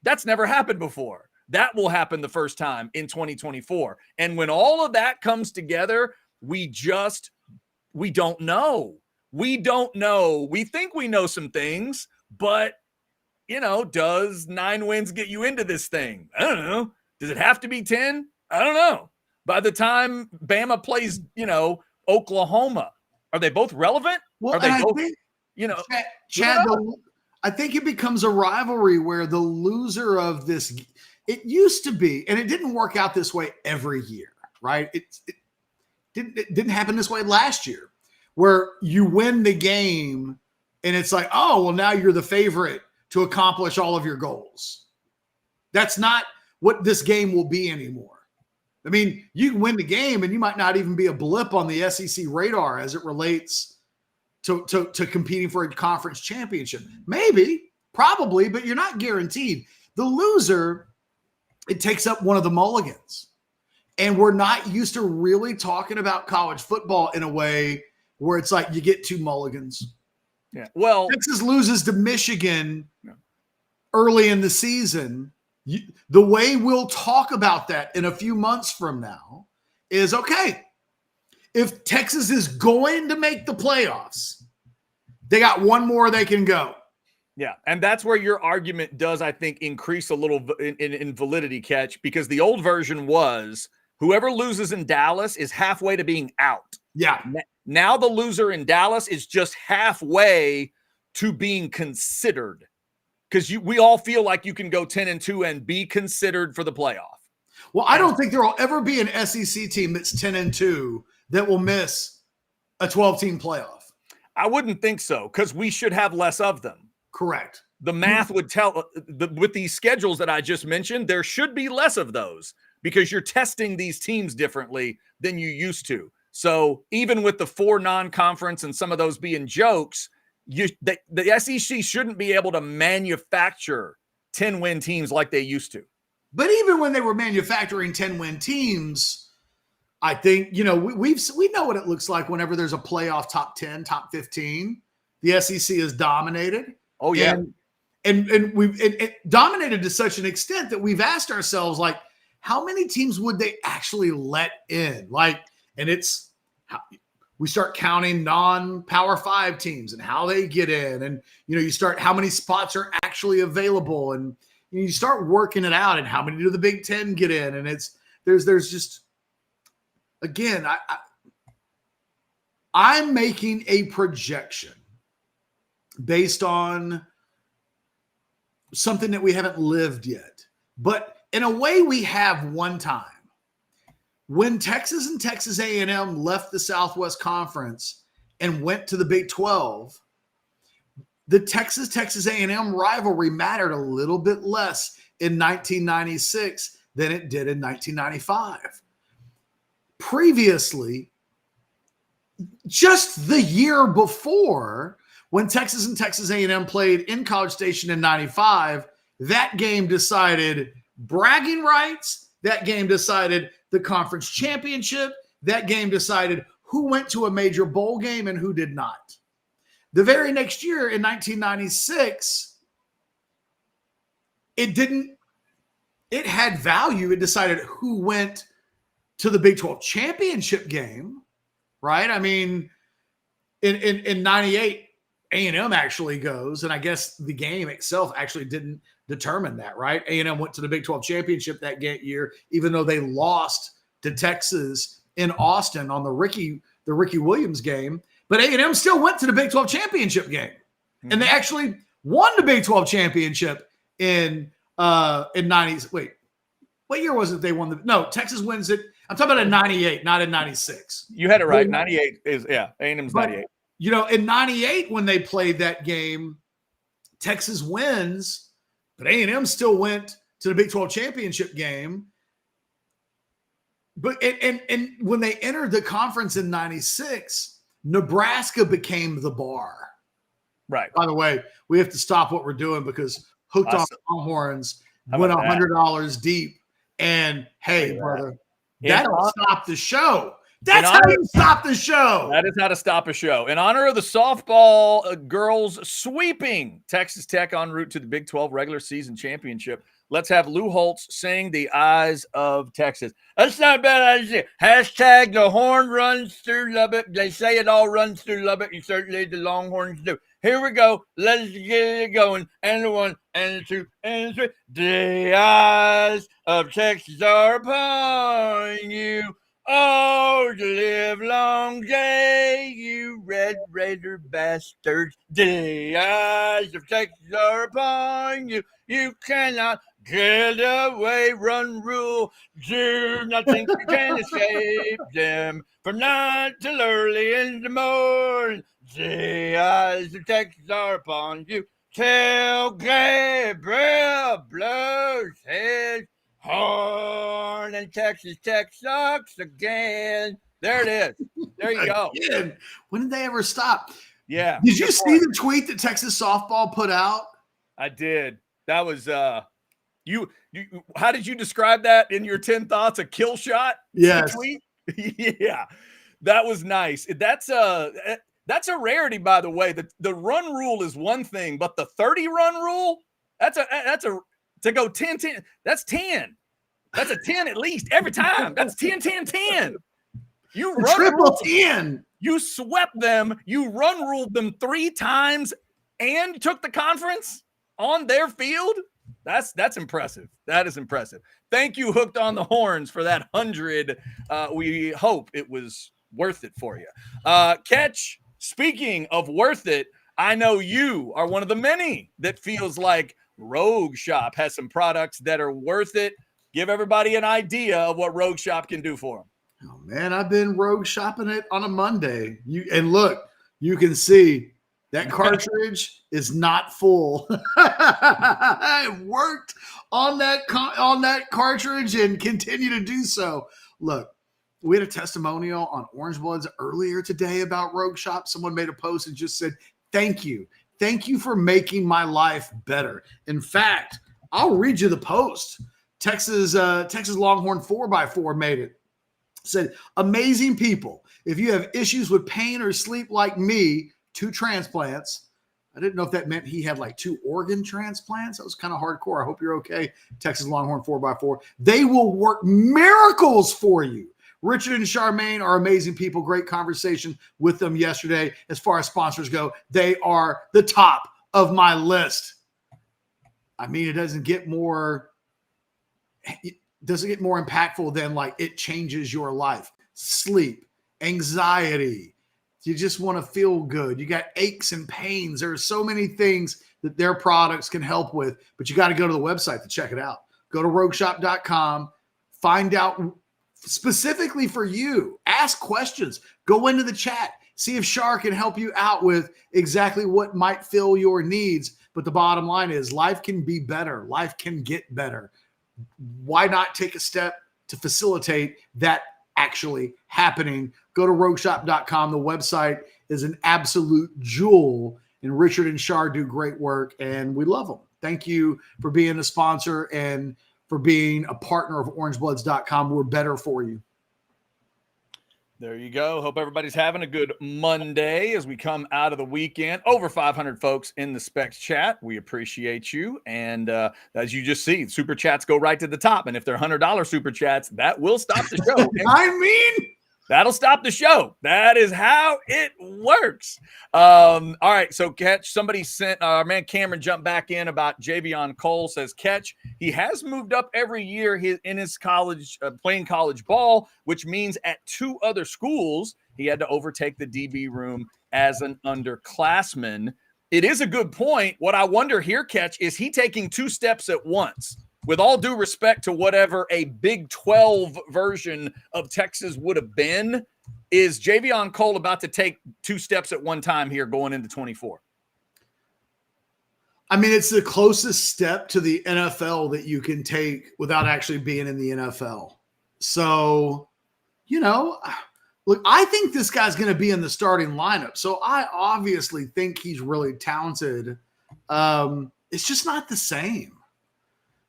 That's never happened before. That will happen the first time in 2024. And when all of that comes together, we don't know. We don't know. We think we know some things, but, you know, does 9 wins get you into this thing? I don't know. Does it have to be 10? I don't know. By the time Bama plays, you know, Oklahoma, are they both relevant? Well, are they both, Chad, I think it becomes a rivalry where the loser of this, it used to be, and it didn't work out this way every year, right? It didn't happen this way last year, where you win the game and it's like, oh, well, now you're the favorite to accomplish all of your goals. That's not what this game will be anymore. I mean, you can win the game and you might not even be a blip on the SEC radar as it relates to competing for a conference championship. Maybe, probably, but you're not guaranteed. The loser, it takes up one of the mulligans. And we're not used to really talking about college football in a way where it's like you get 2 mulligans. Yeah. Well, Texas loses to Michigan early in the season. The way we'll talk about that in a few months from now is, okay, if Texas is going to make the playoffs, they got one more they can go. Yeah, and that's where your argument does, I think, increase a little in validity, Catch, because the old version was Whoever loses in Dallas is halfway to being out. Yeah. Now the loser in Dallas is just halfway to being considered, because we all feel like you can go 10-2 and be considered for the playoff. Well, I don't think there will ever be an SEC team that's 10-2 that will miss a 12-team playoff. I wouldn't think so, because we should have less of them. Correct. The math would tell with these schedules that I just mentioned, there should be less of those because you're testing these teams differently than you used to. So even with the 4 non-conference and some of those being jokes, the SEC shouldn't be able to manufacture 10-win teams like they used to. But even when they were manufacturing 10-win teams, I think, we know what it looks like whenever there's a playoff top 10, top 15. The SEC is dominated. Oh, yeah. And we've dominated to such an extent that we've asked ourselves, like, how many teams would they actually let in? We start counting non-Power 5 teams and how they get in. And, you start how many spots are actually available. And you start working it out, and how many do the Big Ten get in? And there's just, again, I'm making a projection based on something that we haven't lived yet. But in a way, we have one time. When Texas and Texas A&M left the Southwest Conference and went to the Big 12, the Texas A&M rivalry mattered a little bit less in 1996 than it did in 1995. Previously, just the year before, when Texas and Texas A&M played in College Station in 95, that game decided bragging rights. That game decided the conference championship. That game decided who went to a major bowl game and who did not. The very next year in 1996, it had value. It decided who went to the Big 12 championship game, right? I mean, in 98, A&M actually goes, and I guess the game itself actually didn't determine that, right? A&M went to the Big 12 championship that year, even though they lost to Texas in Austin on the Ricky Williams game. But A&M still went to the Big 12 championship game. Mm-hmm. And they actually won the Big 12 championship in 90s. Wait, what year was it they won no, Texas wins it. I'm talking about in 98, not in 96. You had it right. 98 is, A&M's 98. In 98, when they played that game, Texas wins, but A&M still went to the Big 12 championship game. But and when they entered the conference in 96, Nebraska became the bar. Right. By the way, we have to stop what we're doing because Hooked on Longhorns went $100 deep. And hey, brother, that'll stop the show. That's how you stop the show. That is how to stop a show. In honor of the softball girls sweeping Texas Tech en route to the Big 12 regular season championship, let's have Lou Holtz sing "The Eyes of Texas." That's not a bad idea. Hashtag the horn runs through Lubbock. They say it all runs through Lubbock, and certainly the Longhorns do. Here we go. Let's get it going. And the 1, and the 2, and the 3. The eyes of Texas are upon you. Oh, the live long day, you Red Raider bastards. The eyes of Texas are upon you. You cannot get away, run, rule. Do not think you can escape them from night till early in the morning. The eyes of Texas are upon you. Till Gabriel blows his horn and Texas Tech sucks again. There it is. There you go. Again. When did they ever stop? Yeah. Did you see the tweet that Texas softball put out? I did. That was you how did you describe that in your 10 thoughts? A kill shot? Yes. Tweet? Yeah. That was nice. That's a rarity, by the way. The run rule is one thing, but the 30 run rule, that's a to go 10-10, that's 10. That's a 10 at least every time. That's 10-10-10. You run triple 10. You swept them. You run ruled them 3 times and took the conference on their field. That's impressive. That is impressive. Thank you, Hooked on the Horns, for that 100. We hope it was worth it for you. Catch, speaking of worth it, I know you are one of the many that feels like Rogue Shop has some products that are worth it. Give everybody an idea of what Rogue Shop can do for them. Oh man, I've been Rogue shopping it on a Monday. Look, you can see that cartridge is not full. I worked on that cartridge and continue to do so. Look, we had a testimonial on Orange Bloods earlier today about Rogue Shop. Someone made a post and just said, "Thank you. Thank you for making my life better." In fact, I'll read you the post. Texas Longhorn 4x4 made it. Said, "Amazing people. If you have issues with pain or sleep like me, 2 transplants." I didn't know if that meant he had like 2 organ transplants. That was kind of hardcore. I hope you're okay. Texas Longhorn 4x4. They will work miracles for you. Richard and Charmaine are amazing people. Great conversation with them yesterday. As far as sponsors go, they are the top of my list. I mean, it doesn't get more impactful than like it changes your life. Sleep, anxiety. You just want to feel good. You got aches and pains. There are so many things that their products can help with, but you got to go to the website to check it out. Go to rogueshop.com, find out specifically for you. Ask questions. Go into the chat. See if Shar can help you out with exactly what might fill your needs. But the bottom line is life can be better. Life can get better. Why not take a step to facilitate that actually happening? Go to rogueshop.com. The website is an absolute jewel, and Richard and Shar do great work, and we love them. Thank you for being a sponsor and for being a partner of orangebloods.com. We're better for you. There you go. Hope everybody's having a good Monday as we come out of the weekend. Over 500 folks in the Specs chat. We appreciate you. And as you just see, super chats go right to the top. And if they're $100 super chats, that will stop the show. That'll stop the show. That is how it works. All right. So Catch, somebody sent our man Cameron jumped back in about Javion Cole. Says Catch, he has moved up every year in his college playing college ball, which means at 2 other schools he had to overtake the DB room as an underclassman. It is a good point. What I wonder here, Catch, is he taking 2 steps at once? With all due respect to whatever a Big 12 version of Texas would have been, is Javion Cole about to take 2 steps at one time here going into 24? I mean, it's the closest step to the NFL that you can take without actually being in the NFL. So, look, I think this guy's going to be in the starting lineup. So I obviously think he's really talented. It's just not the same.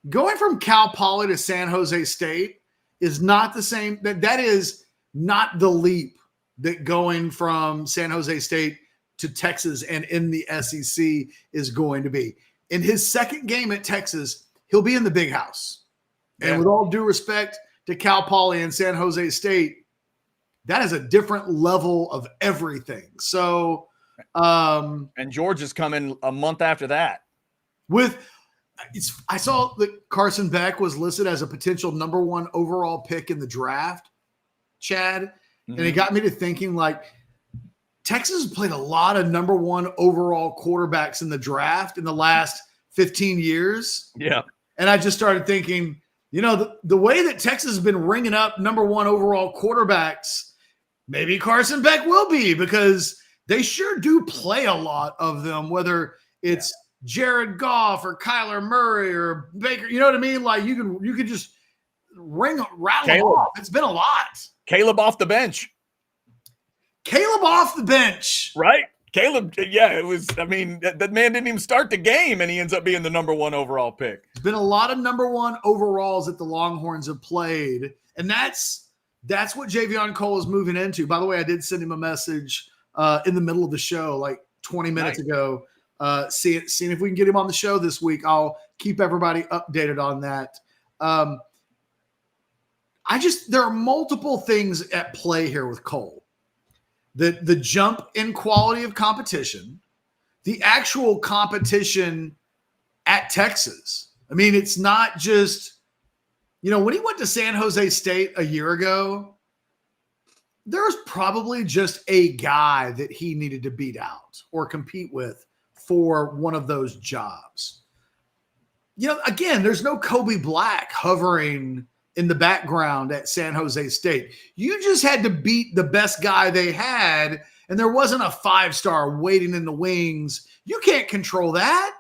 Going from Cal Poly to San Jose State is not the same. That is not the leap that going from San Jose State to Texas and in the SEC is going to be. In his second game at Texas, he'll be in the big house. Yeah. And with all due respect to Cal Poly and San Jose State, that is a different level of everything. So, and Georgia's coming a month after that. I saw that Carson Beck was listed as a potential number 1 overall pick in the draft, Chad. And it got me to thinking, like, Texas has played a lot of number 1 overall quarterbacks in the draft in the last 15 years. Yeah. And I just started thinking, the way that Texas has been ringing up number 1 overall quarterbacks, maybe Carson Beck will be, because they sure do play a lot of them, whether it's Jared Goff or Kyler Murray or Baker, you know what I mean? Like you could just rattle them off. It's been a lot. Caleb off the bench. Right? Caleb, yeah, it was, I mean, that man didn't even start the game and he ends up being the number 1 overall pick. There's been a lot of number 1 overalls that the Longhorns have played. And that's what Javion Cole is moving into. By the way, I did send him a message in the middle of the show, like 20 minutes ago. Seeing if we can get him on the show this week. I'll keep everybody updated on that. There are multiple things at play here with Cole. The jump in quality of competition, the actual competition at Texas. I mean, it's not just, when he went to San Jose State a year ago, there was probably just a guy that he needed to beat out or compete with for one of those jobs. Again, there's no Kobe Black hovering in the background at San Jose State. You just had to beat the best guy they had, and there wasn't a 5-star waiting in the wings. You can't control that.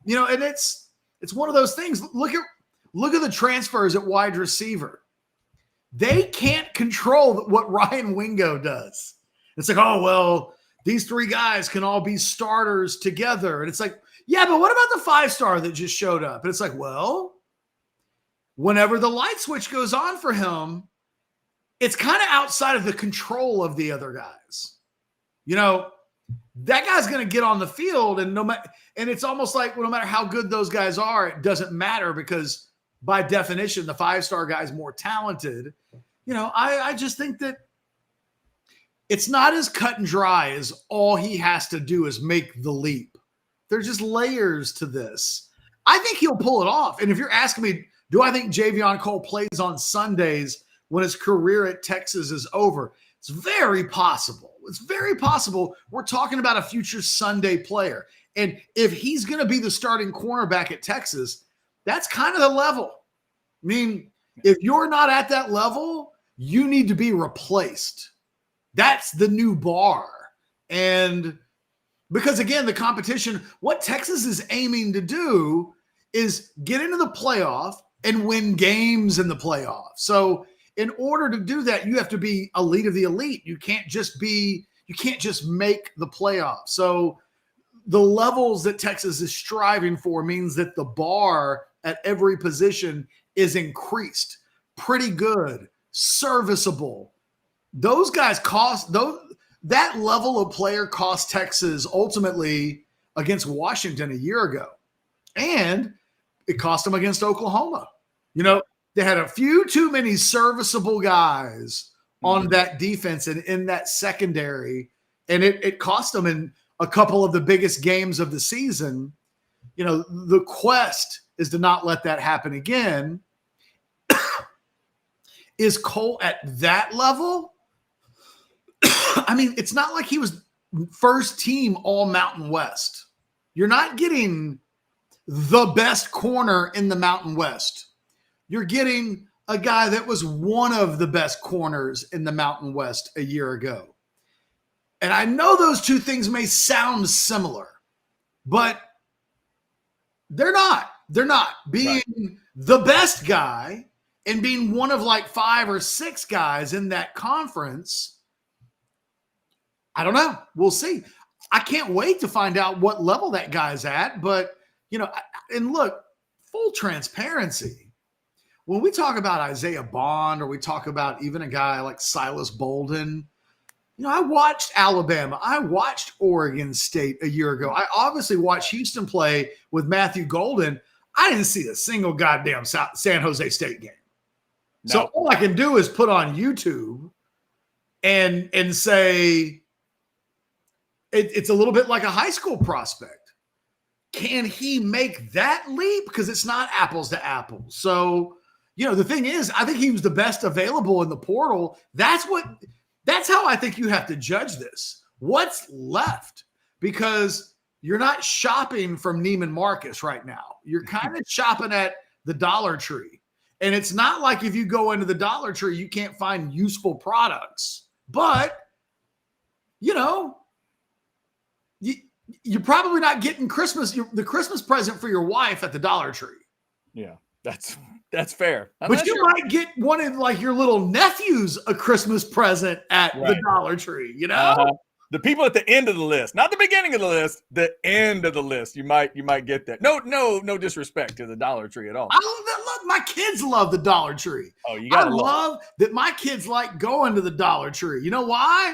And it's one of those things. Look at the transfers at wide receiver. They can't control what Ryan Wingo does. It's like, oh, well, these 3 guys can all be starters together. And it's like, yeah, but what about the 5-star that just showed up? And it's like, well, whenever the light switch goes on for him, it's kind of outside of the control of the other guys. That guy's going to get on the field, and it's almost like no matter how good those guys are, it doesn't matter because by definition, the 5-star guy is more talented. I just think that it's not as cut and dry as all he has to do is make the leap. There's just layers to this. I think he'll pull it off. And if you're asking me, do I think Javion Cole plays on Sundays when his career at Texas is over? It's very possible. It's very possible we're talking about a future Sunday player. And if he's going to be the starting cornerback at Texas, that's kind of the level. I mean, if you're not at that level, you need to be replaced. That's the new bar. And because, again, the competition, what Texas is aiming to do is get into the playoff and win games in the playoff. So in order to do that, you have to be elite of the elite. You can't just make the playoff. So the levels that Texas is striving for means that the bar at every position is increased. Pretty good, serviceable. Those guys that level of player cost Texas ultimately against Washington a year ago. And it cost them against Oklahoma. They had a few too many serviceable guys on that defense and in that secondary. And it cost them in a couple of the biggest games of the season. The quest is to not let that happen again. Is Cole at that level? I mean, it's not like he was first team all Mountain West. You're not getting the best corner in the Mountain West. You're getting a guy that was one of the best corners in the Mountain West a year ago. And I know those two things may sound similar, but they're not. They're not. Being the best guy and being one of like 5 or 6 guys in that conference, I don't know. We'll see. I can't wait to find out what level that guy's at. But, and look, full transparency. When we talk about Isaiah Bond or we talk about even a guy like Silas Bolden, I watched Alabama. I watched Oregon State a year ago. I obviously watched Houston play with Matthew Golden. I didn't see a single goddamn San Jose State game. No. So all I can do is put on YouTube and say it's a little bit like a high school prospect. Can he make that leap? Because it's not apples to apples. So, the thing is, I think he was the best available in the portal. That's how I think you have to judge this. What's left? Because you're not shopping from Neiman Marcus right now. You're kind of shopping at the Dollar Tree. And it's not like if you go into the Dollar Tree, you can't find useful products. But, you're probably not getting the Christmas present for your wife at the Dollar Tree. Yeah, that's fair. But you might get one of like your little nephews a Christmas present at the Dollar Tree, The people at the end of the list, not the beginning of the list, the end of the list. You might get that. No disrespect to the Dollar Tree at all. Look, my kids love the Dollar Tree. Oh, you gotta love that my kids like going to the Dollar Tree. You know why?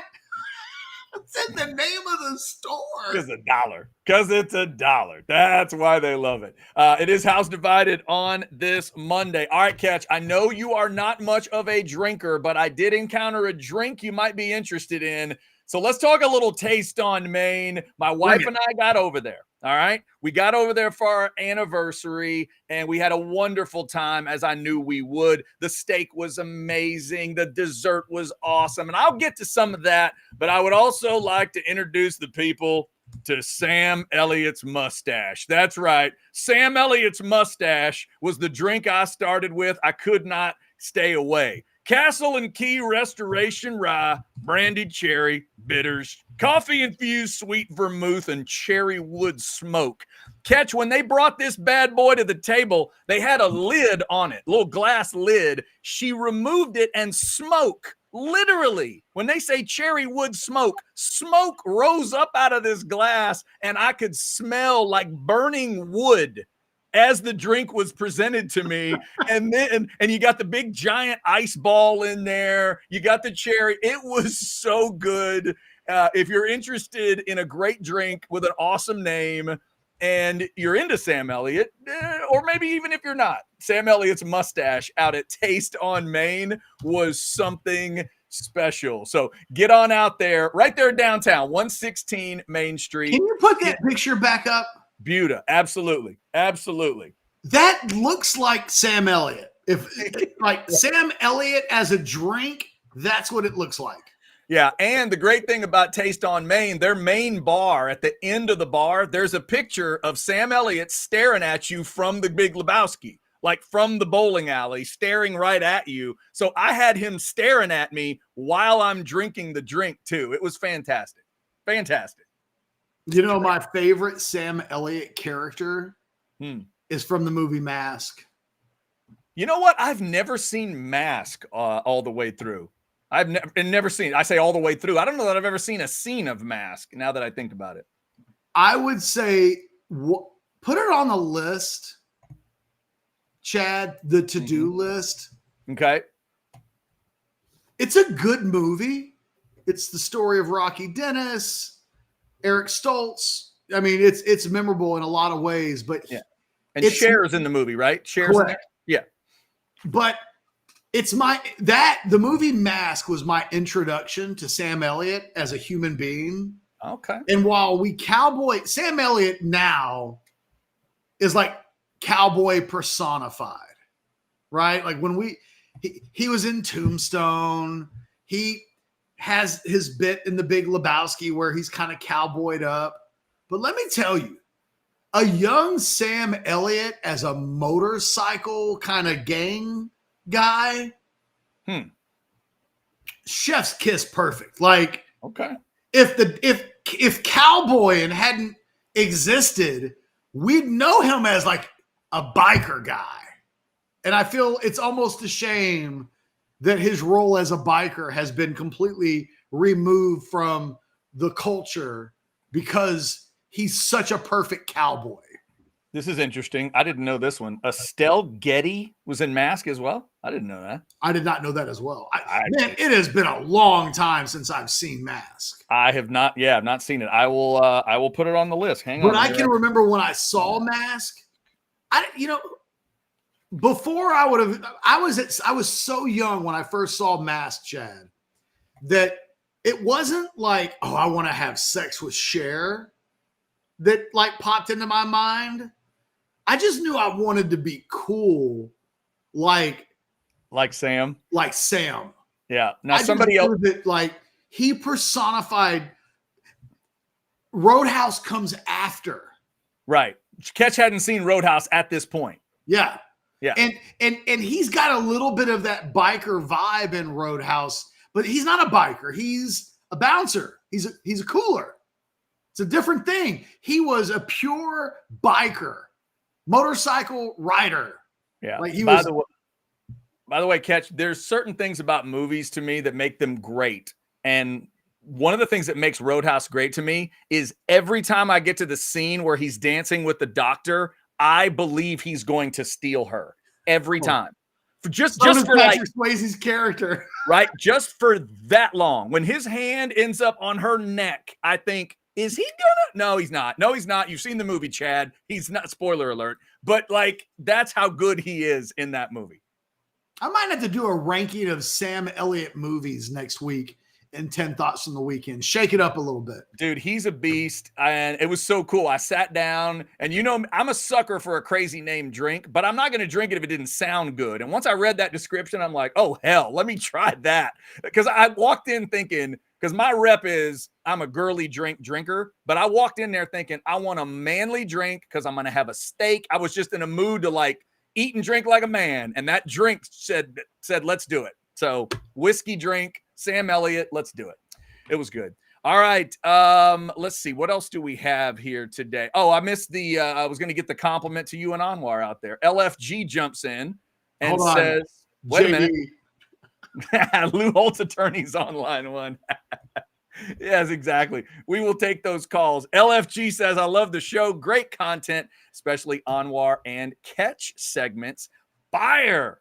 It's in the name of the store. It's $1. Because it's $1. That's why they love it. It is House Divided on this Monday. All right, Catch, I know you are not much of a drinker, but I did encounter a drink you might be interested in. So let's talk a little Taste on Maine. My wife and I got over there. All right. We got over there for our anniversary and we had a wonderful time, as I knew we would. The steak was amazing. The dessert was awesome. And I'll get to some of that, but I would also like to introduce the people to Sam Elliott's mustache. That's right. Sam Elliott's mustache was the drink I started with. I could not stay away. Castle and Key Restoration Rye, brandied cherry, bitters, coffee-infused sweet vermouth, and cherry wood smoke. Catch, when they brought this bad boy to the table, they had a lid on it, little glass lid. She removed it and smoke, literally, when they say cherry wood smoke, smoke rose up out of this glass, and I could smell like burning wood as the drink was presented to me. And you got the big giant ice ball in there. You got the cherry. It was so good. If you're interested in a great drink with an awesome name and you're into Sam Elliott, or maybe even if you're not, Sam Elliott's mustache out at Taste on Maine was something special. So get on out there, right there downtown, 116 Main Street. Can you put that picture back up? Buda, absolutely. Absolutely. That looks like Sam Elliott. If like Sam Elliott as a drink, that's what it looks like. Yeah, and the great thing about Taste on Maine, their main bar, at the end of the bar, there's a picture of Sam Elliott staring at you from the Big Lebowski, like from the bowling alley, staring right at you. So I had him staring at me while I'm drinking the drink too. It was fantastic. Fantastic. You know, my favorite Sam Elliott character is from the movie Mask. You know what? I've never seen Mask all the way through. I've never seen it. I say all the way through. I don't know that I've ever seen a scene of Mask now that I think about it. I would say put it on the list, Chad, the to-do list. Okay. It's a good movie. It's the story of Rocky Dennis, Eric Stoltz. I mean, it's memorable in a lot of ways, but yeah. And Cher's in the movie, right? Cher's in there? Yeah. But the movie Mask was my introduction to Sam Elliott as a human being. Okay. And while Sam Elliott now is like cowboy personified, right? Like when he was in Tombstone, he has his bit in the Big Lebowski where he's kind of cowboyed up. But let me tell you, a young Sam Elliott as a motorcycle kind of gang guy, chef's kiss perfect. Like, okay, if Cowboy hadn't existed, we'd know him as like a biker guy. And I feel it's almost a shame that his role as a biker has been completely removed from the culture because he's such a perfect cowboy. This is interesting. I didn't know this one. Estelle Getty was in Mask as well. I didn't know that. I did not know that as well. Man, it has been a long time since I've seen Mask. I have not. Yeah, I've not seen it. I will put it on the list. Hang on. But I can remember when I saw Mask. Before I was so young when I first saw Mask, Chad, that it wasn't like, oh, I want to have sex with Cher that like popped into my mind. I just knew I wanted to be cool, like Sam. Like Sam. Yeah. Now somebody else that like he personified. Roadhouse comes after. Right. Ketch hadn't seen Roadhouse at this point. Yeah. Yeah. And he's got a little bit of that biker vibe in Roadhouse, but he's not a biker. He's a bouncer. He's a cooler. It's a different thing. He was a pure biker, motorcycle rider. Yeah. Like he by the way, Ketch, there's certain things about movies to me that make them great. And one of the things that makes Roadhouse great to me is every time I get to the scene where he's dancing with the doctor, I believe he's going to steal her every time. Just for Patrick Swayze's character, right? Just for that long, when his hand ends up on her neck, I think is he gonna? No, he's not. No, he's not. You've seen the movie, Chad. He's not. Spoiler alert. But like, that's how good he is in that movie. I might have to do a ranking of Sam Elliott movies next week and 10 thoughts from the weekend. Shake it up a little bit. Dude, he's a beast. And it was so cool. I sat down and I'm a sucker for a crazy name drink, but I'm not going to drink it if it didn't sound good. And once I read that description, I'm like, oh, hell, let me try that. Because I walked in thinking, because my rep is I'm a girly drinker, but I walked in there thinking I want a manly drink because I'm going to have a steak. I was just in a mood to like eat and drink like a man. And that drink said, let's do it. So whiskey drink, Sam Elliott, let's do it. It was good. All right. Let's see. What else do we have here today? Oh, I missed I was going to get the compliment to you and Anwar out there. LFG jumps in and says, wait a minute. Lou Holt's attorney's on line one. Yes, exactly. We will take those calls. LFG says, I love the show. Great content, especially Anwar and catch segments. Fire.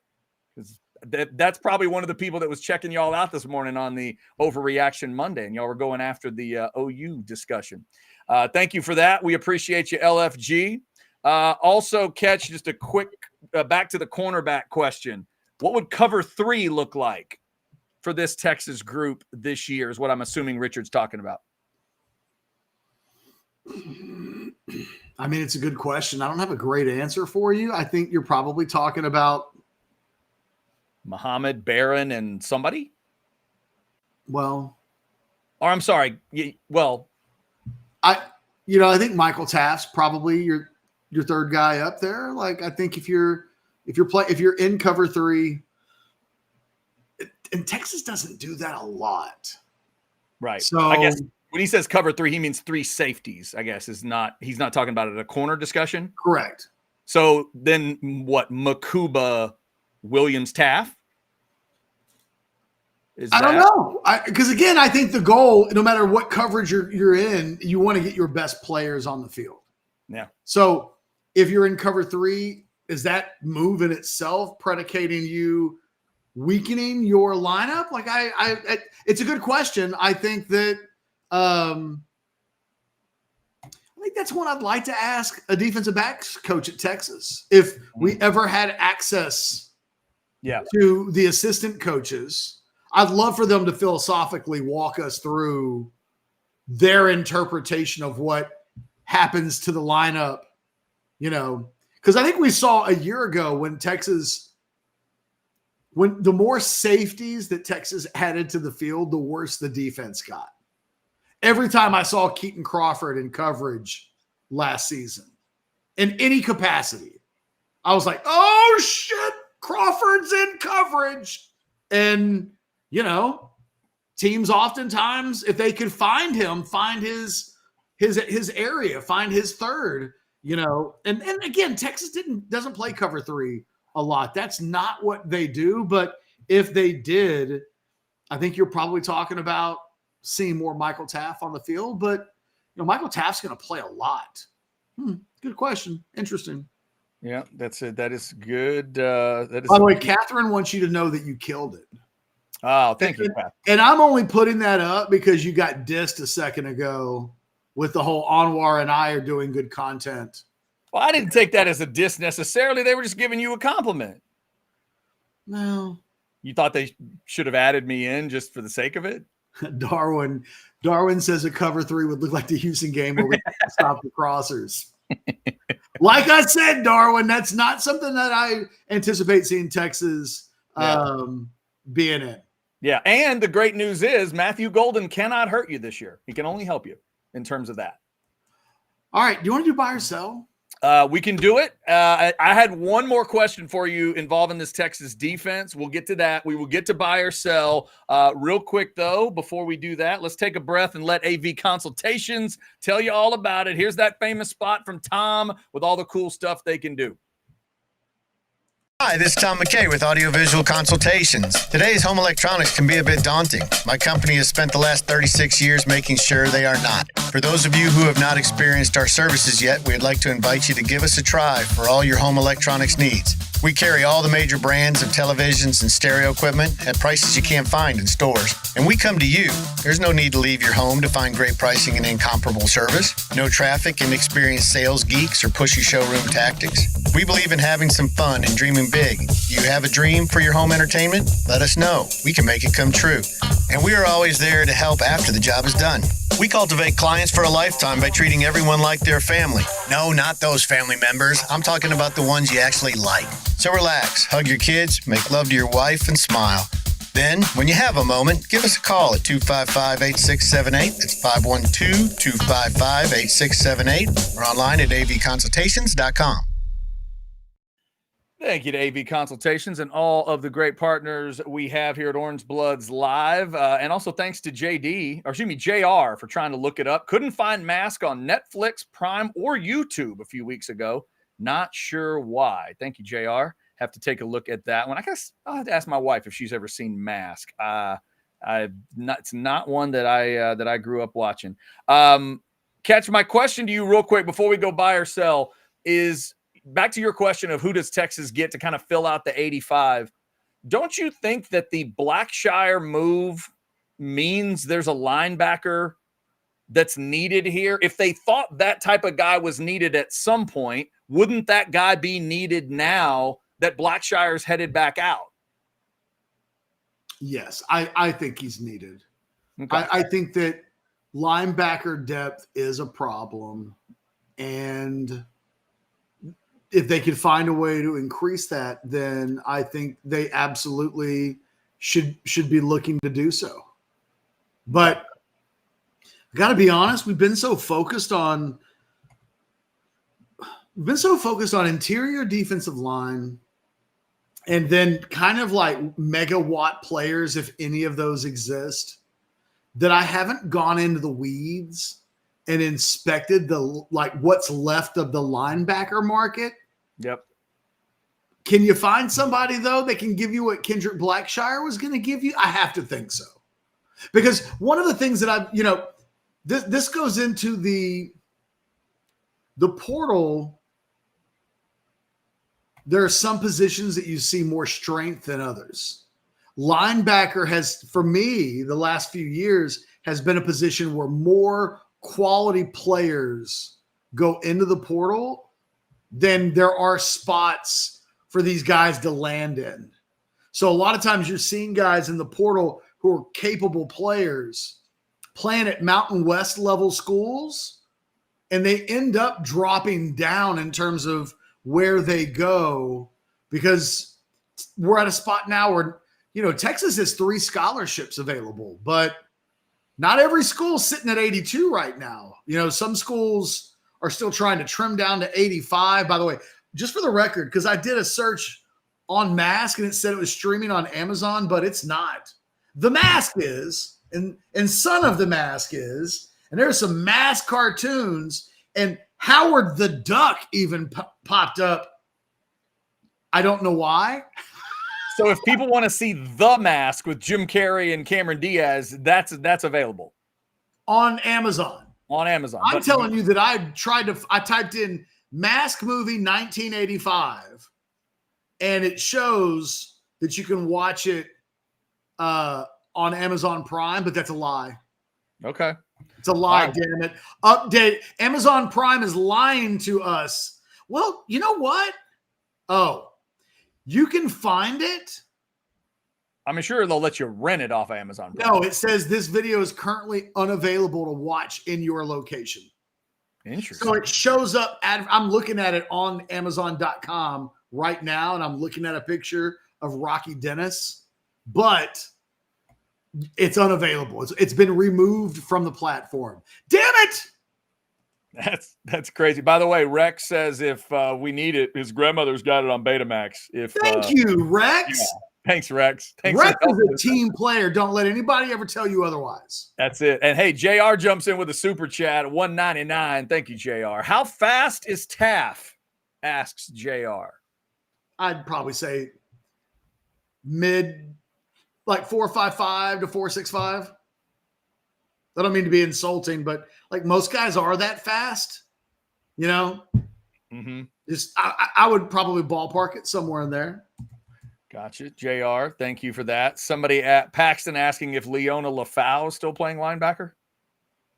That's probably one of the people that was checking y'all out this morning on the Overreaction Monday, and y'all were going after the OU discussion. Thank you for that. We appreciate you, LFG. Also, Catch, just a quick back to the cornerback question. What would cover 3 look like for this Texas group this year is what I'm assuming Richard's talking about. I mean, it's a good question. I don't have a great answer for you. I think you're probably talking about Muhammad, Barron, and somebody? Well, or I'm sorry. Well, I think Michael Taft's probably your third guy up there. Like, I think if you're in cover 3, and Texas doesn't do that a lot. Right. So I guess when he says cover 3, he means 3 safeties, I guess. He's not talking about it a corner discussion. Correct. So then what, Makuba, Williams, Taft? I don't know. Because again, I think the goal, no matter what coverage you're in, you want to get your best players on the field. Yeah. So if you're in cover 3, is that move in itself predicating you weakening your lineup? Like it's a good question. I think that that's one I'd like to ask a defensive backs coach at Texas. If we ever had access to the assistant coaches, I'd love for them to philosophically walk us through their interpretation of what happens to the lineup, because I think we saw a year ago when the more safeties that Texas added to the field, the worse the defense got. Every time I saw Keaton Crawford in coverage last season, in any capacity, I was like, oh shit, Crawford's in coverage. And, teams oftentimes, if they could find him, find his area, find his third, and again, Texas doesn't play cover 3 a lot. That's not what they do. But if they did, I think you're probably talking about seeing more Michael Taft on the field. But Michael Taft's going to play a lot. Good question. Interesting. Yeah, that's it. That is good. By the way, Catherine wants you to know that you killed it. Oh, thank you, Pat. And I'm only putting that up because you got dissed a second ago with the whole Anwar and I are doing good content. Well, I didn't take that as a diss necessarily. They were just giving you a compliment. No. You thought they should have added me in just for the sake of it? Darwin says a cover 3 would look like the Houston game where we stop the crossers. Like I said, Darwin, that's not something that I anticipate seeing Texas being in. Yeah, and the great news is Matthew Golden cannot hurt you this year. He can only help you in terms of that. All right, do you want to do buy or sell? We can do it. I had one more question for you involving this Texas defense. We'll get to that. We will get to buy or sell. Real quick, though, before we do that, let's take a breath and let AV Consultations tell you all about it. Here's that famous spot from Tom with all the cool stuff they can do. Hi, this is Tom McKay with Audiovisual Consultations. Today's home electronics can be a bit daunting. My company has spent the last 36 years making sure they are not. For those of you who have not experienced our services yet, we'd like to invite you to give us a try for all your home electronics needs. We carry all the major brands of televisions and stereo equipment at prices you can't find in stores. And we come to you. There's no need to leave your home to find great pricing and incomparable service. No traffic, inexperienced sales geeks, or pushy showroom tactics. We believe in having some fun and dreaming big. You have a dream for your home entertainment? Let us know. We can make it come true. And we are always there to help after the job is done. We cultivate clients for a lifetime by treating everyone like their family. No, not those family members. I'm talking about the ones you actually like. So relax, hug your kids, make love to your wife, and smile. Then, when you have a moment, give us a call at 255-8678. That's 512-255-8678. Or online at avconsultations.com. Thank you to AV Consultations and all of the great partners we have here at Orange Bloods Live. And also thanks to JR for trying to look it up. Couldn't find Mask on Netflix, Prime, or YouTube a few weeks ago. Not sure why. Thank you, JR. Have to take a look at that one. I guess I'll have to ask my wife if she's ever seen Mask. It's not one that I grew up watching. Catch, my question to you real quick before we go buy or sell is, back to your question of who does Texas get to kind of fill out the 85. Don't you think that the Blackshire move means there's a linebacker that's needed here? If they thought that type of guy was needed at some point, wouldn't that guy be needed now that Blackshire's headed back out? Yes, I think he's needed. Okay. I think that linebacker depth is a problem, and if they could find a way to increase that, then I think they absolutely should be looking to do so. But I got to be honest, we've been so focused on interior defensive line and then kind of like megawatt players, if any of those exist, that I haven't gone into the weeds and inspected what's left of the linebacker market. Yep. Can you find somebody, though, that can give you what Kendrick Blackshire was going to give you? I have to think so. Because one of the things that this goes into the portal. There are some positions that you see more strength than others. Linebacker has, for me, the last few years, has been a position where more quality players go into the portal then there are spots for these guys to land in. So a lot of times you're seeing guys in the portal who are capable players playing at Mountain West level schools, and they end up dropping down in terms of where they go because we're at a spot now where, Texas has 3 scholarships available, but not every school's sitting at 82 right now. Some schools are still trying to trim down to 85. By the way, just for the record, because I did a search on Mask and it said it was streaming on Amazon, but it's not. The Mask is, and Son of the Mask is, and there's some Mask cartoons, and Howard the Duck even popped up. I don't know why. So if people want to see The Mask with Jim Carrey and Cameron Diaz, that's available on Amazon. On Amazon. I'm telling you that I typed in Mask movie 1985, and it shows that you can watch it on Amazon Prime, but that's a lie. Okay. It's a lie, damn it. Update. Amazon Prime is lying to us. Well, you know what? Oh, you can find it. I'm sure they'll let you rent it off Amazon Prime. No, it says this video is currently unavailable to watch in your location. Interesting. So it shows up. I'm looking at it on Amazon.com right now, and I'm looking at a picture of Rocky Dennis, but it's unavailable. It's been removed from the platform. Damn it! That's crazy. By the way, Rex says if we need it, his grandmother's got it on Betamax. Thank you, Rex. Yeah. Thanks, Rex. Rex is a team player. Don't let anybody ever tell you otherwise. That's it. And hey, JR jumps in with a super chat, $1.99. Thank you, JR. How fast is Taff? Asks JR. I'd probably say mid, like 4.55 to 4.65. I don't mean to be insulting, but like most guys are that fast, Mm-hmm. Just I would probably ballpark it somewhere in there. Gotcha. JR, thank you for that. Somebody at Paxton asking if Leona Lafau is still playing linebacker.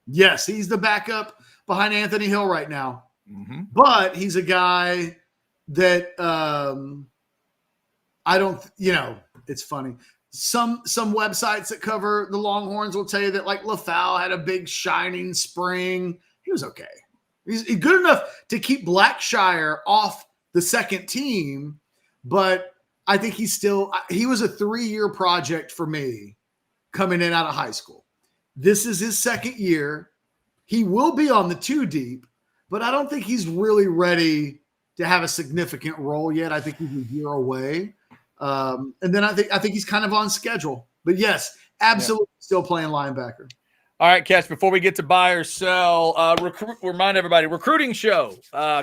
Yes, he's the backup behind Anthony Hill right now. Mm-hmm. But he's a guy that I don't, it's funny. Some websites that cover the Longhorns will tell you that like LaFau had a big shining spring. He was okay. He's good enough to keep Blackshire off the second team, but I think he was a 3-year project for me coming in out of high school. This is his second year. He will be on the 2 deep, but I don't think he's really ready to have a significant role yet. I think he's a year away. And then I think he's kind of on schedule. But yes, absolutely still playing linebacker. All right, Catch, before we get to buy or sell, remind everybody, recruiting show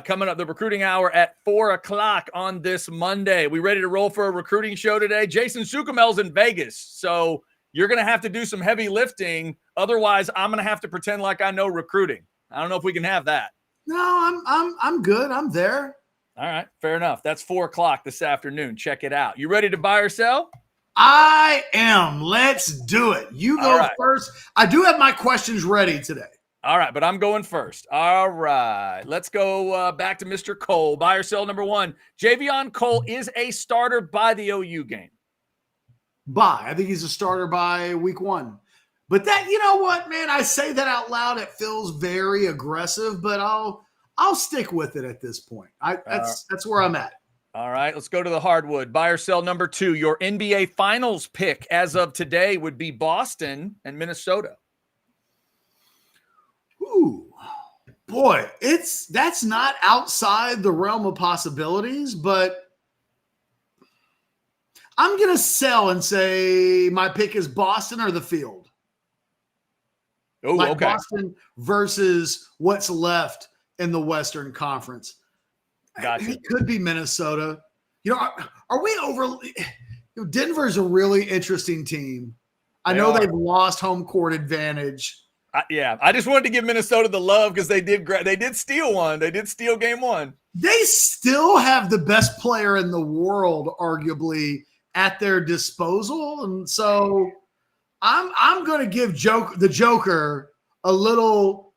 coming up, the recruiting hour at 4 o'clock on this Monday. We ready to roll for a recruiting show today? Jason Sukamel's in Vegas, so you're going to have to do some heavy lifting. Otherwise, I'm going to have to pretend like I know recruiting. I don't know if we can have that. No, I'm good. I'm there. All right, fair enough. That's 4 o'clock this afternoon. Check it out. You ready to buy or sell? I am. Let's do it. You go first. I do have my questions ready today. All right, but I'm going first. All right, let's go back to Mr. Cole. Buy or sell number 1. Javion Cole is a starter by the OU game. Buy. I think he's a starter by week 1. But that, you know what, man? I say that out loud. It feels very aggressive, but I'll stick with it at this point. That's where I'm at. All right, let's go to the hardwood. Buy or sell number 2. Your NBA Finals pick as of today would be Boston and Minnesota. Ooh, boy, that's not outside the realm of possibilities, but I'm going to sell and say my pick is Boston or the field. Oh, like okay. Boston versus what's left in the Western Conference. Gotcha. It could be Minnesota. Are we overly? Denver's a really interesting team. I know they've lost home court advantage. I just wanted to give Minnesota the love because they did steal one. They did steal game 1. They still have the best player in the world, arguably, at their disposal, and so I'm going to give the Joker a little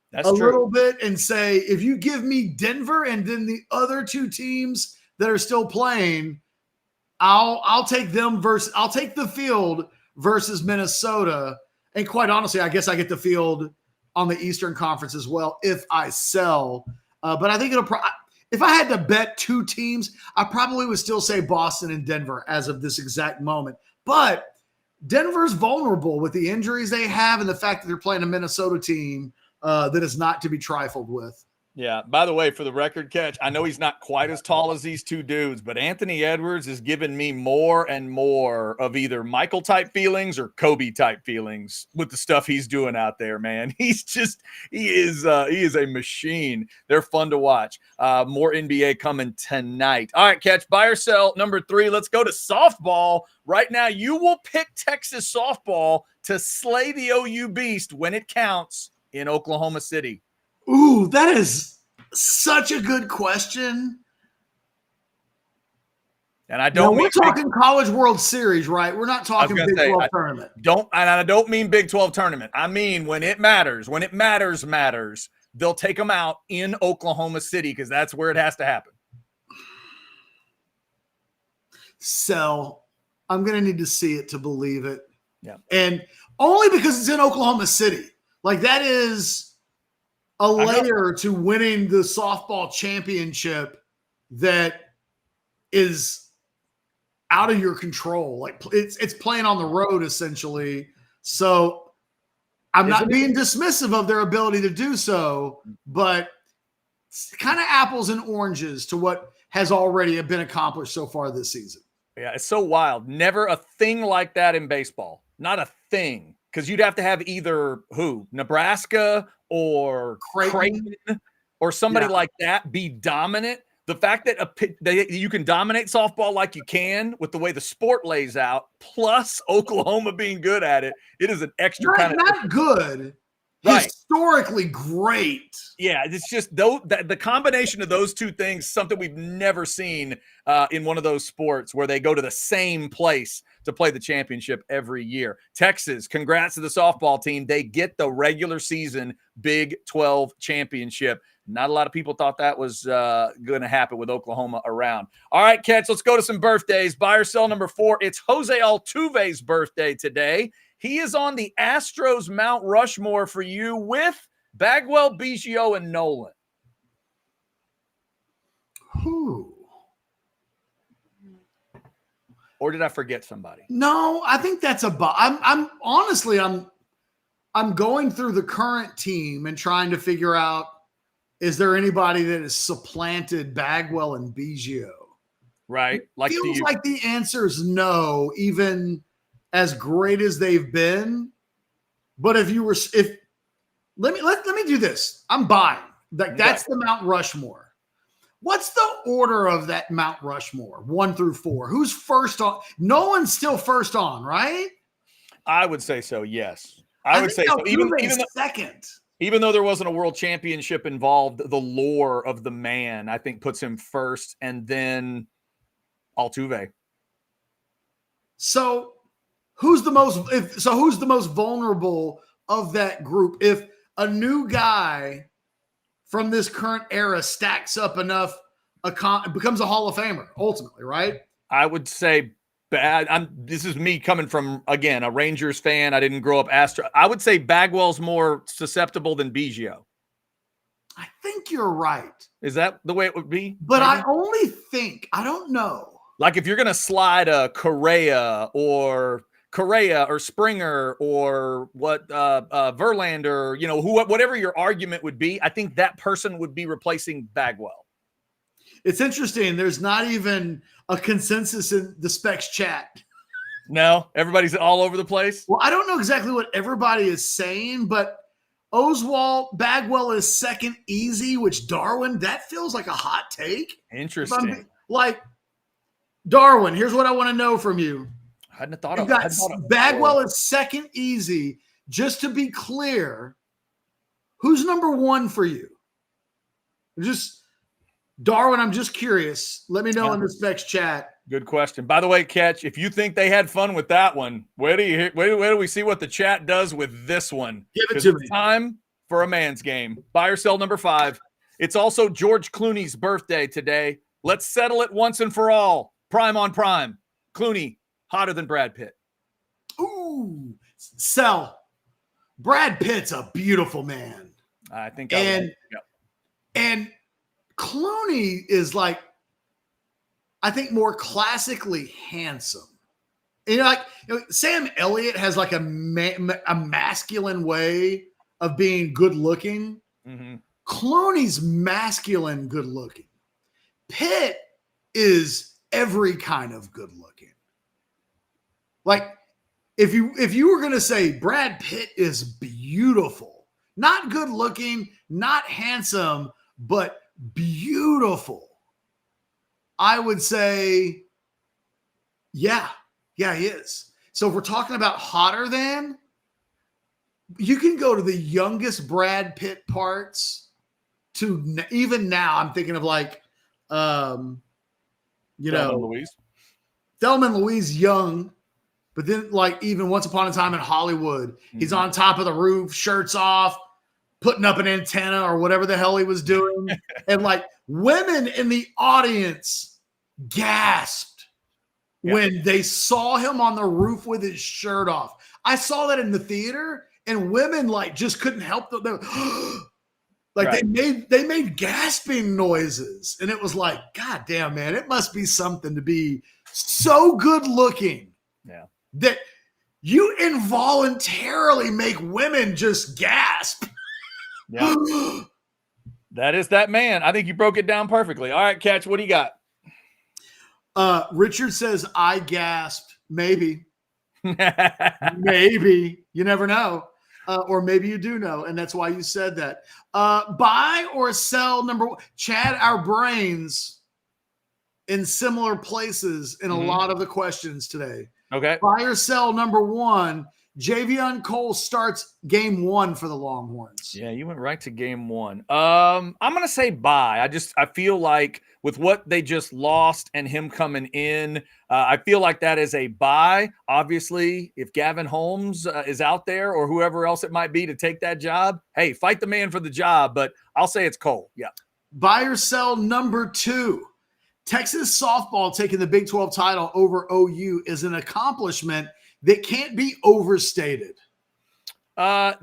bit and say, if you give me Denver and then the other 2 teams that are still playing, I'll take them I'll take the field versus Minnesota. And quite honestly, I guess I get the field on the Eastern Conference as well if I sell. But I think if I had to bet 2 teams, I probably would still say Boston and Denver as of this exact moment. But Denver's vulnerable with the injuries they have and the fact that they're playing a Minnesota team that is not to be trifled with. Yeah. By the way, for the record, Catch, I know he's not quite as tall as these 2 dudes, but Anthony Edwards is giving me more and more of either Michael type feelings or Kobe type feelings with the stuff he's doing out there, man. He is a machine. They're fun to watch. More NBA coming tonight. All right, Catch, buy or sell number 3. Let's go to softball. Right now, you will pick Texas softball to slay the OU beast when it counts in Oklahoma City. Ooh, that is such a good question. And I don't. We're talking College World Series, right? We're not talking Big 12 tournament. I don't mean Big 12 tournament. I mean when it matters. When it matters, they'll take them out in Oklahoma City because that's where it has to happen. Sell. I'm going to need to see it to believe it. Yeah. And only because it's in Oklahoma City. Like that is a layer to winning the softball championship that is out of your control. Like it's playing on the road essentially. So I'm not being dismissive of their ability to do so, but it's kind of apples and oranges to what has already been accomplished so far this season. Yeah, it's so wild. Never a thing like that in baseball. Not a thing. Because you'd have to have either Nebraska or Creighton or somebody like that be dominant. The fact that you can dominate softball like you can with the way the sport lays out, plus Oklahoma being good at it, it is an extra kind of – not good. Right. Historically great. Yeah, it's just the combination of those two things, something we've never seen in one of those sports where they go to the same place to play the championship every year. Texas, congrats to the softball team. They get the regular season Big 12 championship. Not a lot of people thought that was going to happen with Oklahoma around. All right, Catch, let's go to some birthdays. Buy or sell number 4. It's Jose Altuve's birthday today. He is on the Astros Mount Rushmore for you with Bagwell, Biggio, and Nolan. Who? Or did I forget somebody? No, I think that's I'm honestly, I'm going through the current team and trying to figure out, is there anybody that has supplanted Bagwell and Biggio? Right. Like feels like the answer is no, even as great as they've been. But let me do this. I'm buying. That's the Mount Rushmore. What's the order of that Mount Rushmore? 1 through 4. Who's first on? No one's still first on, right? I would say so. Yes, I would say so. Even second. Even though there wasn't a world championship involved, the lore of the man, I think, puts him first, and then Altuve. So who's the most vulnerable of that group? If a new guy from this current era stacks up enough, becomes a Hall of Famer ultimately, right? I would say this is me coming from, again, a Rangers fan. I didn't grow up Astro. I would say Bagwell's more susceptible than Biggio. I think you're right. Is that the way it would be? But maybe? I only think, I don't know. Like if you're going to slide a Correa or Springer or Verlander, whatever your argument would be, I think that person would be replacing Bagwell. It's interesting. There's not even a consensus in the Specs chat. No, everybody's all over the place. Well, I don't know exactly what everybody is saying, but Oswald Bagwell is second easy, which Darwin, that feels like a hot take. Interesting. Like, Darwin, here's what I want to know from you. I hadn't thought of it. Bagwell is second easy. Just to be clear, who's number 1 for you? Darwin, I'm just curious. Let me know in the Specs chat. Good question. By the way, Catch, if you think they had fun with that one, where do we see what the chat does with this one? Give it to me. Time for a man's game. Buy or sell number 5. It's also George Clooney's birthday today. Let's settle it once and for all. Prime on prime. Clooney, hotter than Brad Pitt. Ooh, sell. Brad Pitt's a beautiful man. I think and Clooney is like, I think, more classically handsome. Sam Elliott has like a masculine way of being good looking. Mm-hmm. Clooney's masculine good looking. Pitt is every kind of good looking. Like if you were going to say Brad Pitt is beautiful, not good looking, not handsome, but beautiful, I would say, yeah, he is. So if we're talking about hotter than, you can go to the youngest Brad Pitt parts to even now. I'm thinking of like, Thelma and Louise young, but then like even Once Upon a Time in Hollywood, he's on top of the roof, shirts off, putting up an antenna or whatever the hell he was doing. And like women in the audience gasped when they saw him on the roof with his shirt off. I saw that in the theater and women like just couldn't help them. They made gasping noises. And it was like, God damn, man, it must be something to be so good looking that you involuntarily make women just gasp. Yeah. That is that man. I think you broke it down perfectly. All right, Catch, what do you got? Richard says, I gasped. Maybe. Maybe. You never know. Or maybe you do know, and that's why you said that. Buy or sell number 1. Chad, our brains in similar places in a lot of the questions today. Okay. Buy or sell number 1. Javion Cole starts game 1 for the Longhorns. Yeah, you went right to game 1. I'm gonna say bye. I feel like with what they just lost and him coming in, I feel like that is a bye. Obviously, if Gavin Holmes is out there or whoever else it might be to take that job, hey, fight the man for the job. But I'll say it's Cole. Yeah. Buy or sell number 2. Texas softball taking the Big 12 title over OU is an accomplishment that can't be overstated. Yeah,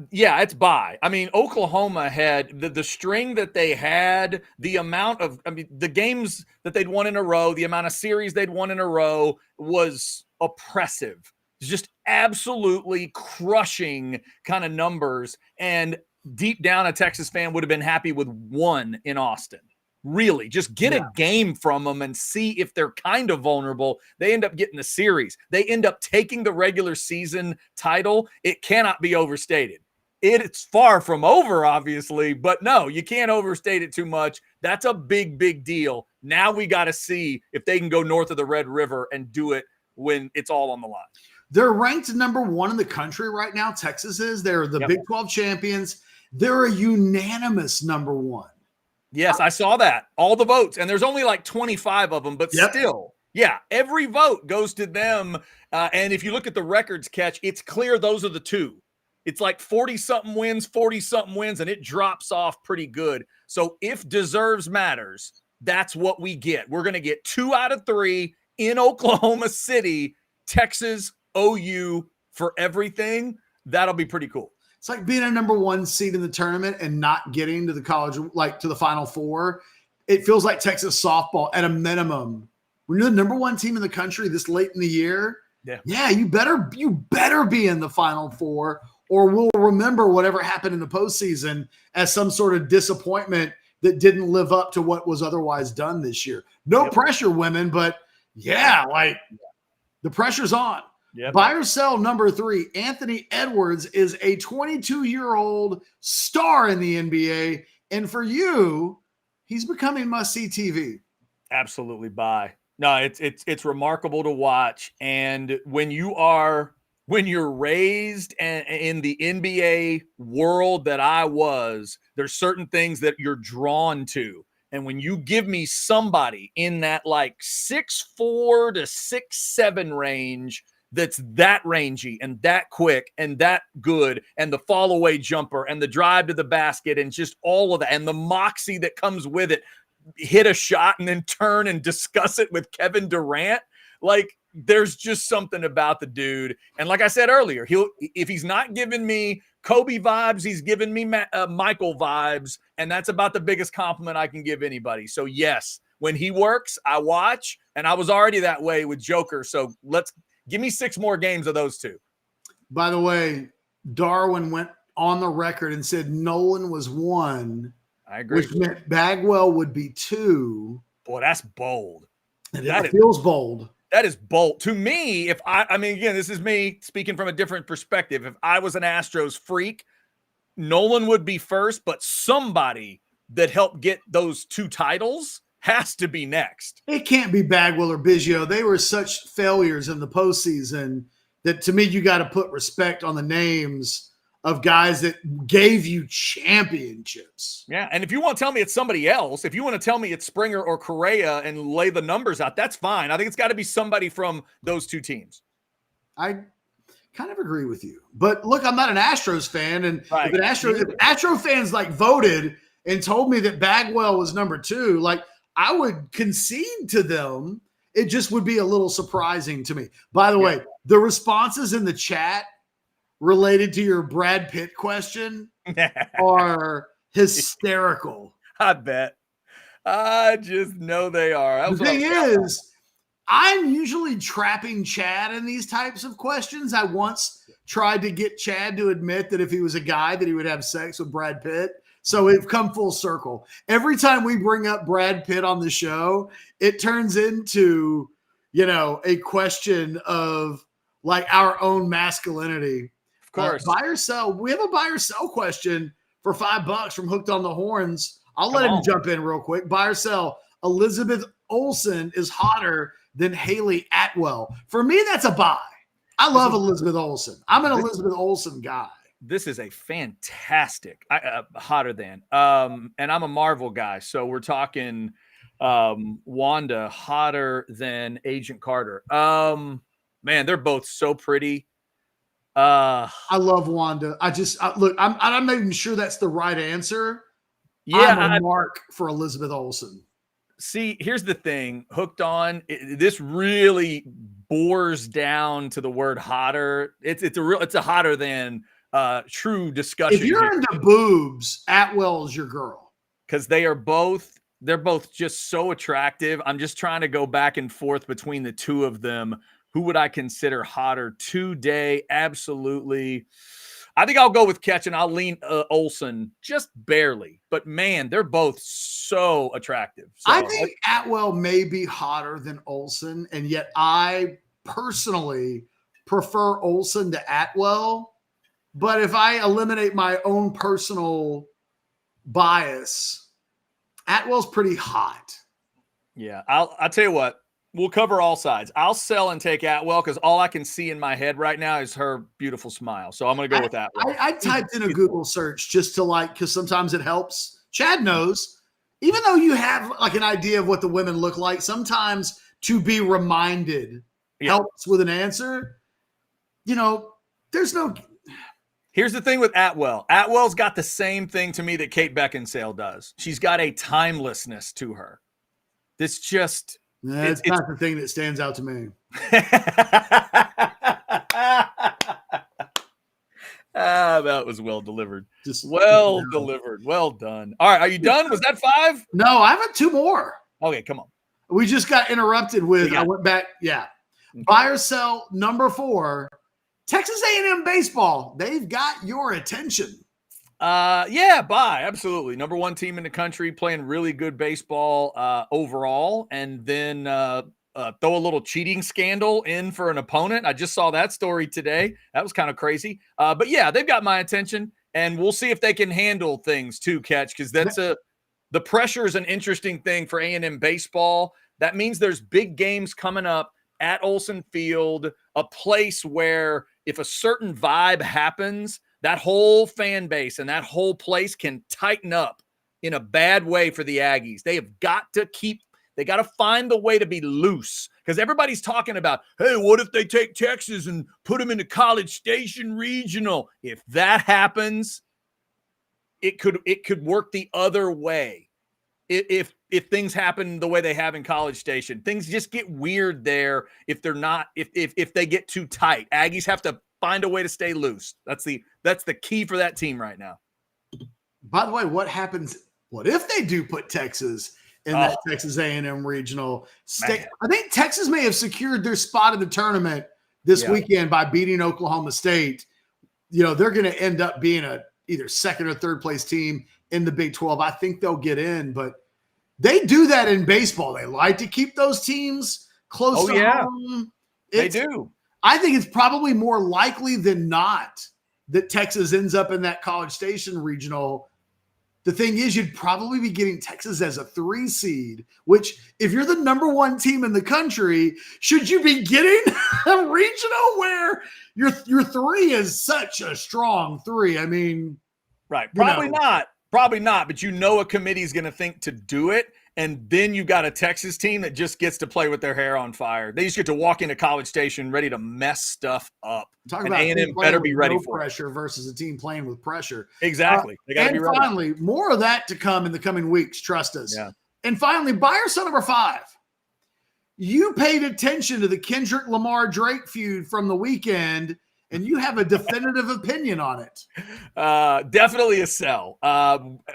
it's buy. I mean, Oklahoma had the string that they had, the amount of, the games that they'd won in a row, the amount of series they'd won in a row was oppressive. Just absolutely crushing kind of numbers. And deep down, a Texas fan would have been happy with 1 in Austin. Really, just get a game from them and see if they're kind of vulnerable. They end up getting the series. They end up taking the regular season title. It cannot be overstated. It's far from over, obviously, but no, you can't overstate it too much. That's a big, big deal. Now we got to see if they can go north of the Red River and do it when it's all on the line. They're ranked number 1 in the country right now. Texas is. They're the Big 12 champions. They're a unanimous number 1. Yes, I saw that. All the votes. And there's only like 25 of them, but still, yeah, every vote goes to them. And if you look at the records catch, it's clear those are the 2. It's like 40-something wins, and it drops off pretty good. So if deserves matters, that's what we get. We're going to get 2 out of 3 in Oklahoma City, Texas, OU for everything. That'll be pretty cool. It's like being a number 1 seed in the tournament and not getting to the college, like to the Final Four. It feels like Texas softball at a minimum. When you're the number 1 team in the country this late in the year, you better be in the Final Four, or we'll remember whatever happened in the postseason as some sort of disappointment that didn't live up to what was otherwise done this year. No pressure, women, but the pressure's on. Yep. Buy or sell number 3. Anthony Edwards is a 22-year-old star in the NBA. And for you, he's becoming must-see TV. Absolutely buy. No, it's remarkable to watch. And when you're raised in the NBA world that I was, there's certain things that you're drawn to. And when you give me somebody in that like 6'4" to 6'7" range that's that rangy and that quick and that good, and the fall away jumper and the drive to the basket and just all of that, and the moxie that comes with it, hit a shot and then turn and discuss it with Kevin Durant. Like, there's just something about the dude. And like I said earlier, if he's not giving me Kobe vibes, he's giving me Michael vibes. And that's about the biggest compliment I can give anybody. So yes, when he works, I watch, and I was already that way with Joker. So give me 6 more games of those 2. By the way, Darwin went on the record and said Nolan was 1. I agree. Which meant Bagwell would be 2. Boy, that's bold. That feels bold. That is bold. To me, again, this is me speaking from a different perspective. If I was an Astros freak, Nolan would be first, but somebody that helped get those 2 titles has to be next. It can't be Bagwell or Biggio. They were such failures in the postseason that, to me, you got to put respect on the names of guys that gave you championships. Yeah, and if you want to tell me it's somebody else, if you want to tell me it's Springer or Correa and lay the numbers out, that's fine. I think it's got to be somebody from those 2 teams. I kind of agree with you. But look, I'm not an Astros fan, and if Astro fans like voted and told me that Bagwell was number 2, like, I would concede to them. It just would be a little surprising to me. By the way, the responses in the chat related to your Brad Pitt question are hysterical. I bet. I just know they are. The thing is, I'm usually trapping Chad in these types of questions. I once tried to get Chad to admit that if he was a guy that he would have sex with Brad Pitt. So we've come full circle. Every time we bring up Brad Pitt on the show, it turns into, a question of like our own masculinity. Of course. Buy or sell. We have a buy or sell question for $5 from Hooked on the Horns. I'll let him jump in real quick. Buy or sell. Elizabeth Olsen is hotter than Haley Atwell. For me, that's a buy. I love Elizabeth Olsen. I'm an Elizabeth Olsen guy. This is a fantastic, hotter than, and I'm a Marvel guy. So we're talking Wanda hotter than Agent Carter. Man, they're both so pretty. I love Wanda. Look, I'm not even sure that's the right answer. Yeah, I'm a mark for Elizabeth Olsen. See, here's the thing. Hooked on, this really bores down to the word hotter. It's a hotter than true discussion. If you're into boobs, Atwell's your girl. Because they're both just so attractive. I'm just trying to go back and forth between the two of them. Who would I consider hotter today? Absolutely. I think I'll go with Ketch, and I'll lean Olsen just barely. But, man, they're both so attractive. So, I think Atwell may be hotter than Olsen, and yet I personally prefer Olsen to Atwell. But if I eliminate my own personal bias, Atwell's pretty hot. Yeah, I'll tell you what. We'll cover all sides. I'll sell and take Atwell because all I can see in my head right now is her beautiful smile. So I'm going to go with Atwell. I typed in a Google search just to because sometimes it helps. Chad knows, even though you have like an idea of what the women look like, sometimes to be reminded helps with an answer. There's no. Here's the thing with Atwell. Atwell's got the same thing to me that Kate Beckinsale does. She's got a timelessness to her. This just. It's not the thing that stands out to me. That was well delivered. Delivered. Well done. All right, are you done? Was that 5? No, I have 2 more. Okay, come on. We just got interrupted with. I went back. Yeah, buy or sell number 4. Texas A&M baseball. They've got your attention. Yeah, buy. Absolutely. Number 1 team in the country, playing really good baseball overall, and then throw a little cheating scandal in for an opponent. I just saw that story today. That was kind of crazy. But yeah, they've got my attention, and we'll see if they can handle things too, Catch, because the pressure is an interesting thing for A&M baseball. That means there's big games coming up at Olsen Field, a place where if a certain vibe happens, that whole fan base and that whole place can tighten up in a bad way for the Aggies. They got to find the way to be loose, because everybody's talking about, hey, what if they take Texas and put them in the College Station Regional? If that happens, it could work the other way. If things happen the way they have in College Station, things just get weird there. If they get too tight, Aggies have to find a way to stay loose. That's the key for that team right now. By the way, what if they do put Texas in that Texas A&M regional state? I think Texas may have secured their spot in the tournament this weekend by beating Oklahoma State. They're going to end up being either second or third place team in the Big 12. I think they'll get in, but they do that in baseball. They like to keep those teams close to home. They do. I think it's probably more likely than not that Texas ends up in that College Station regional. The thing is, you'd probably be getting Texas as a 3 seed, which if you're the number 1 team in the country, should you be getting a regional where your 3 is such a strong 3? I mean, right. Probably not. But a committee's going to think to do it. And then you got a Texas team that just gets to play with their hair on fire. They just get to walk into College Station ready to mess stuff up. Talking about A&M better be ready for pressure versus a team playing with pressure. Exactly. They got to be ready. And finally, more of that to come in the coming weeks. Trust us. Yeah. And finally, buy or sell number 5. You paid attention to the Kendrick Lamar Drake feud from the weekend, and you have a definitive opinion on it. Definitely a sell.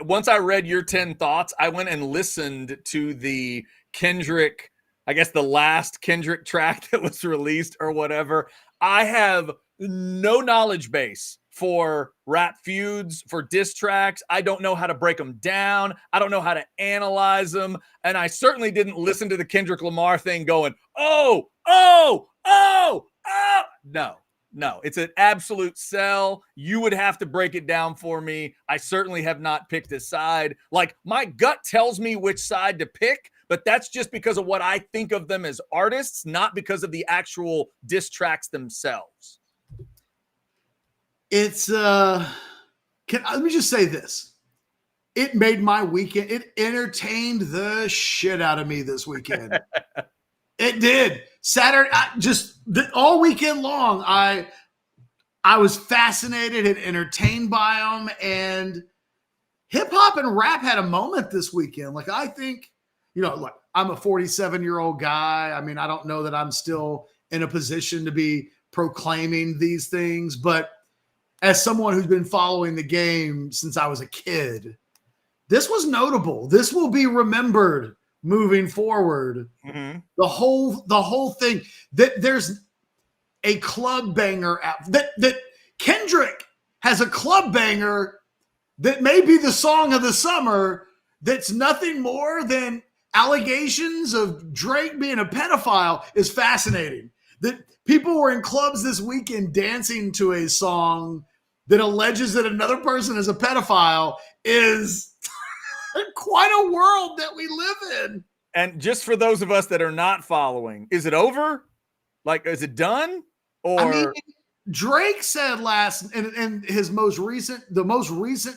Once I read your 10 thoughts, I went and listened to the Kendrick, I guess the last Kendrick track that was released or whatever. I have no knowledge base for rap feuds, for diss tracks. I don't know how to break them down. I don't know how to analyze them. And I certainly didn't listen to the Kendrick Lamar thing going, oh. No, it's an absolute sell. You would have to break it down for me. I certainly have not picked a side. Like, my gut tells me which side to pick, but that's just because of what I think of them as artists, not because of the actual diss tracks themselves. It's let me just say this. It made my weekend. It entertained the shit out of me this weekend. It did. Saturday, all weekend long, I was fascinated and entertained by them. And hip hop and rap had a moment this weekend. Like, I think, look, I'm a 47-year-old guy. I mean, I don't know that I'm still in a position to be proclaiming these things, but as someone who's been following the game since I was a kid, this was notable. This will be remembered moving forward. Mm-hmm. The whole thing, that there's a club banger out, that Kendrick has a club banger that may be the song of the summer, that's nothing more than allegations of Drake being a pedophile, is fascinating. That people were in clubs this weekend dancing to a song that alleges that another person is a pedophile is quite a world that we live in. And just for those of us that are not following, is it over? Like, is it done? Or I mean, Drake said in his most recent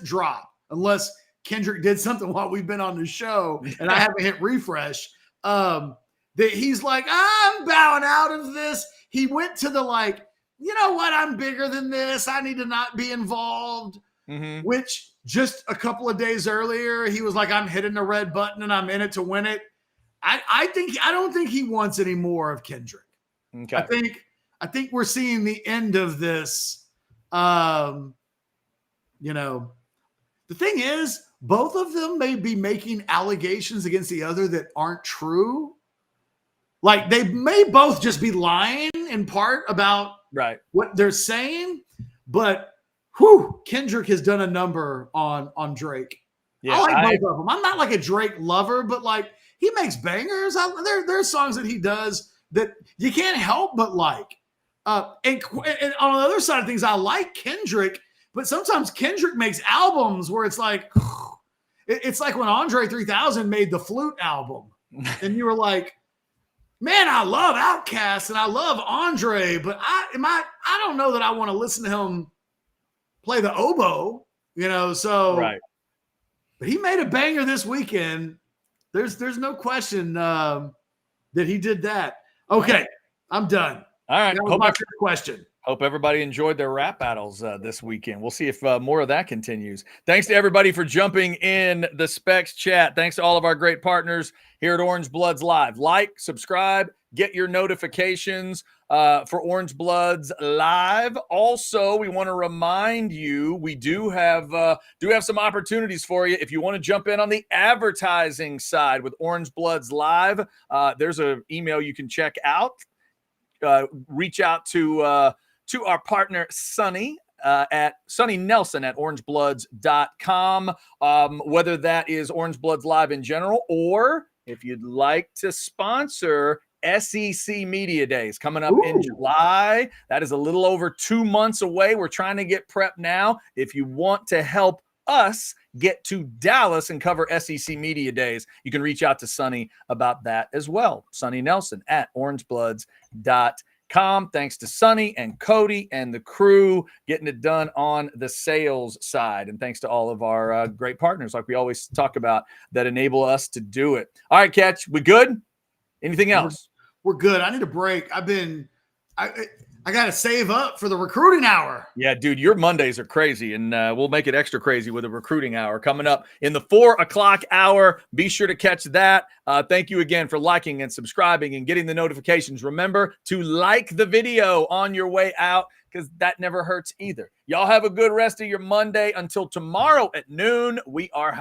drop, unless Kendrick did something while we've been on the show and I haven't hit refresh, that he's like, I'm bowing out of this. He went to the like, you know what? I'm bigger than this. I need to not be involved. Mm-hmm. Which just a couple of days earlier, he was like, I'm hitting the red button and I'm in it to win it. I don't think he wants any more of Kendrick. Okay. I think we're seeing the end of this. The thing is, both of them may be making allegations against the other that aren't true. Like, they may both just be lying in part about what they're saying, but Kendrick has done a number on Drake. Yeah, I like both of them. I'm not like a Drake lover, but like, he makes bangers. There are songs that he does that you can't help but like. And on the other side of things, I like Kendrick, but sometimes Kendrick makes albums where it's like when Andre 3000 made the Flute album, and you were like, man, I love Outkast and I love Andre, but I don't know that I want to listen to him play the oboe, so right. But he made a banger this weekend. There's no question that he did that. Okay, I'm done. All right. That was my first question. Hope everybody enjoyed their rap battles this weekend. We'll see if more of that continues. Thanks to everybody for jumping in the Specs chat. Thanks to all of our great partners here at Orange Bloods Live. Like, subscribe, get your notifications for Orange Bloods Live. Also, we want to remind you, we do have some opportunities for you. If you want to jump in on the advertising side with Orange Bloods Live, there's an email you can check out. Reach out to our partner Sonny at Sonny Nelson at orangebloods.com, whether that is Orange Bloods Live in general, or if you'd like to sponsor SEC Media Days coming up in July. That is a little over 2 months away. We're trying to get prepped now. If you want to help us get to Dallas and cover SEC Media Days, you can reach out to Sonny about that as well. Sonny Nelson at orangebloods.com. Thanks to Sonny and Cody and the crew getting it done on the sales side. And thanks to all of our great partners, like we always talk about, that enable us to do it. All right, Catch, we good? Anything else? We're good. I need a break. I got to save up for the recruiting hour. Yeah, dude, your Mondays are crazy, and we'll make it extra crazy with a recruiting hour coming up in the 4 o'clock hour. Be sure to catch that. Thank you again for liking and subscribing and getting the notifications. Remember to like the video on your way out, because that never hurts either. Y'all have a good rest of your Monday. Until tomorrow at noon, we are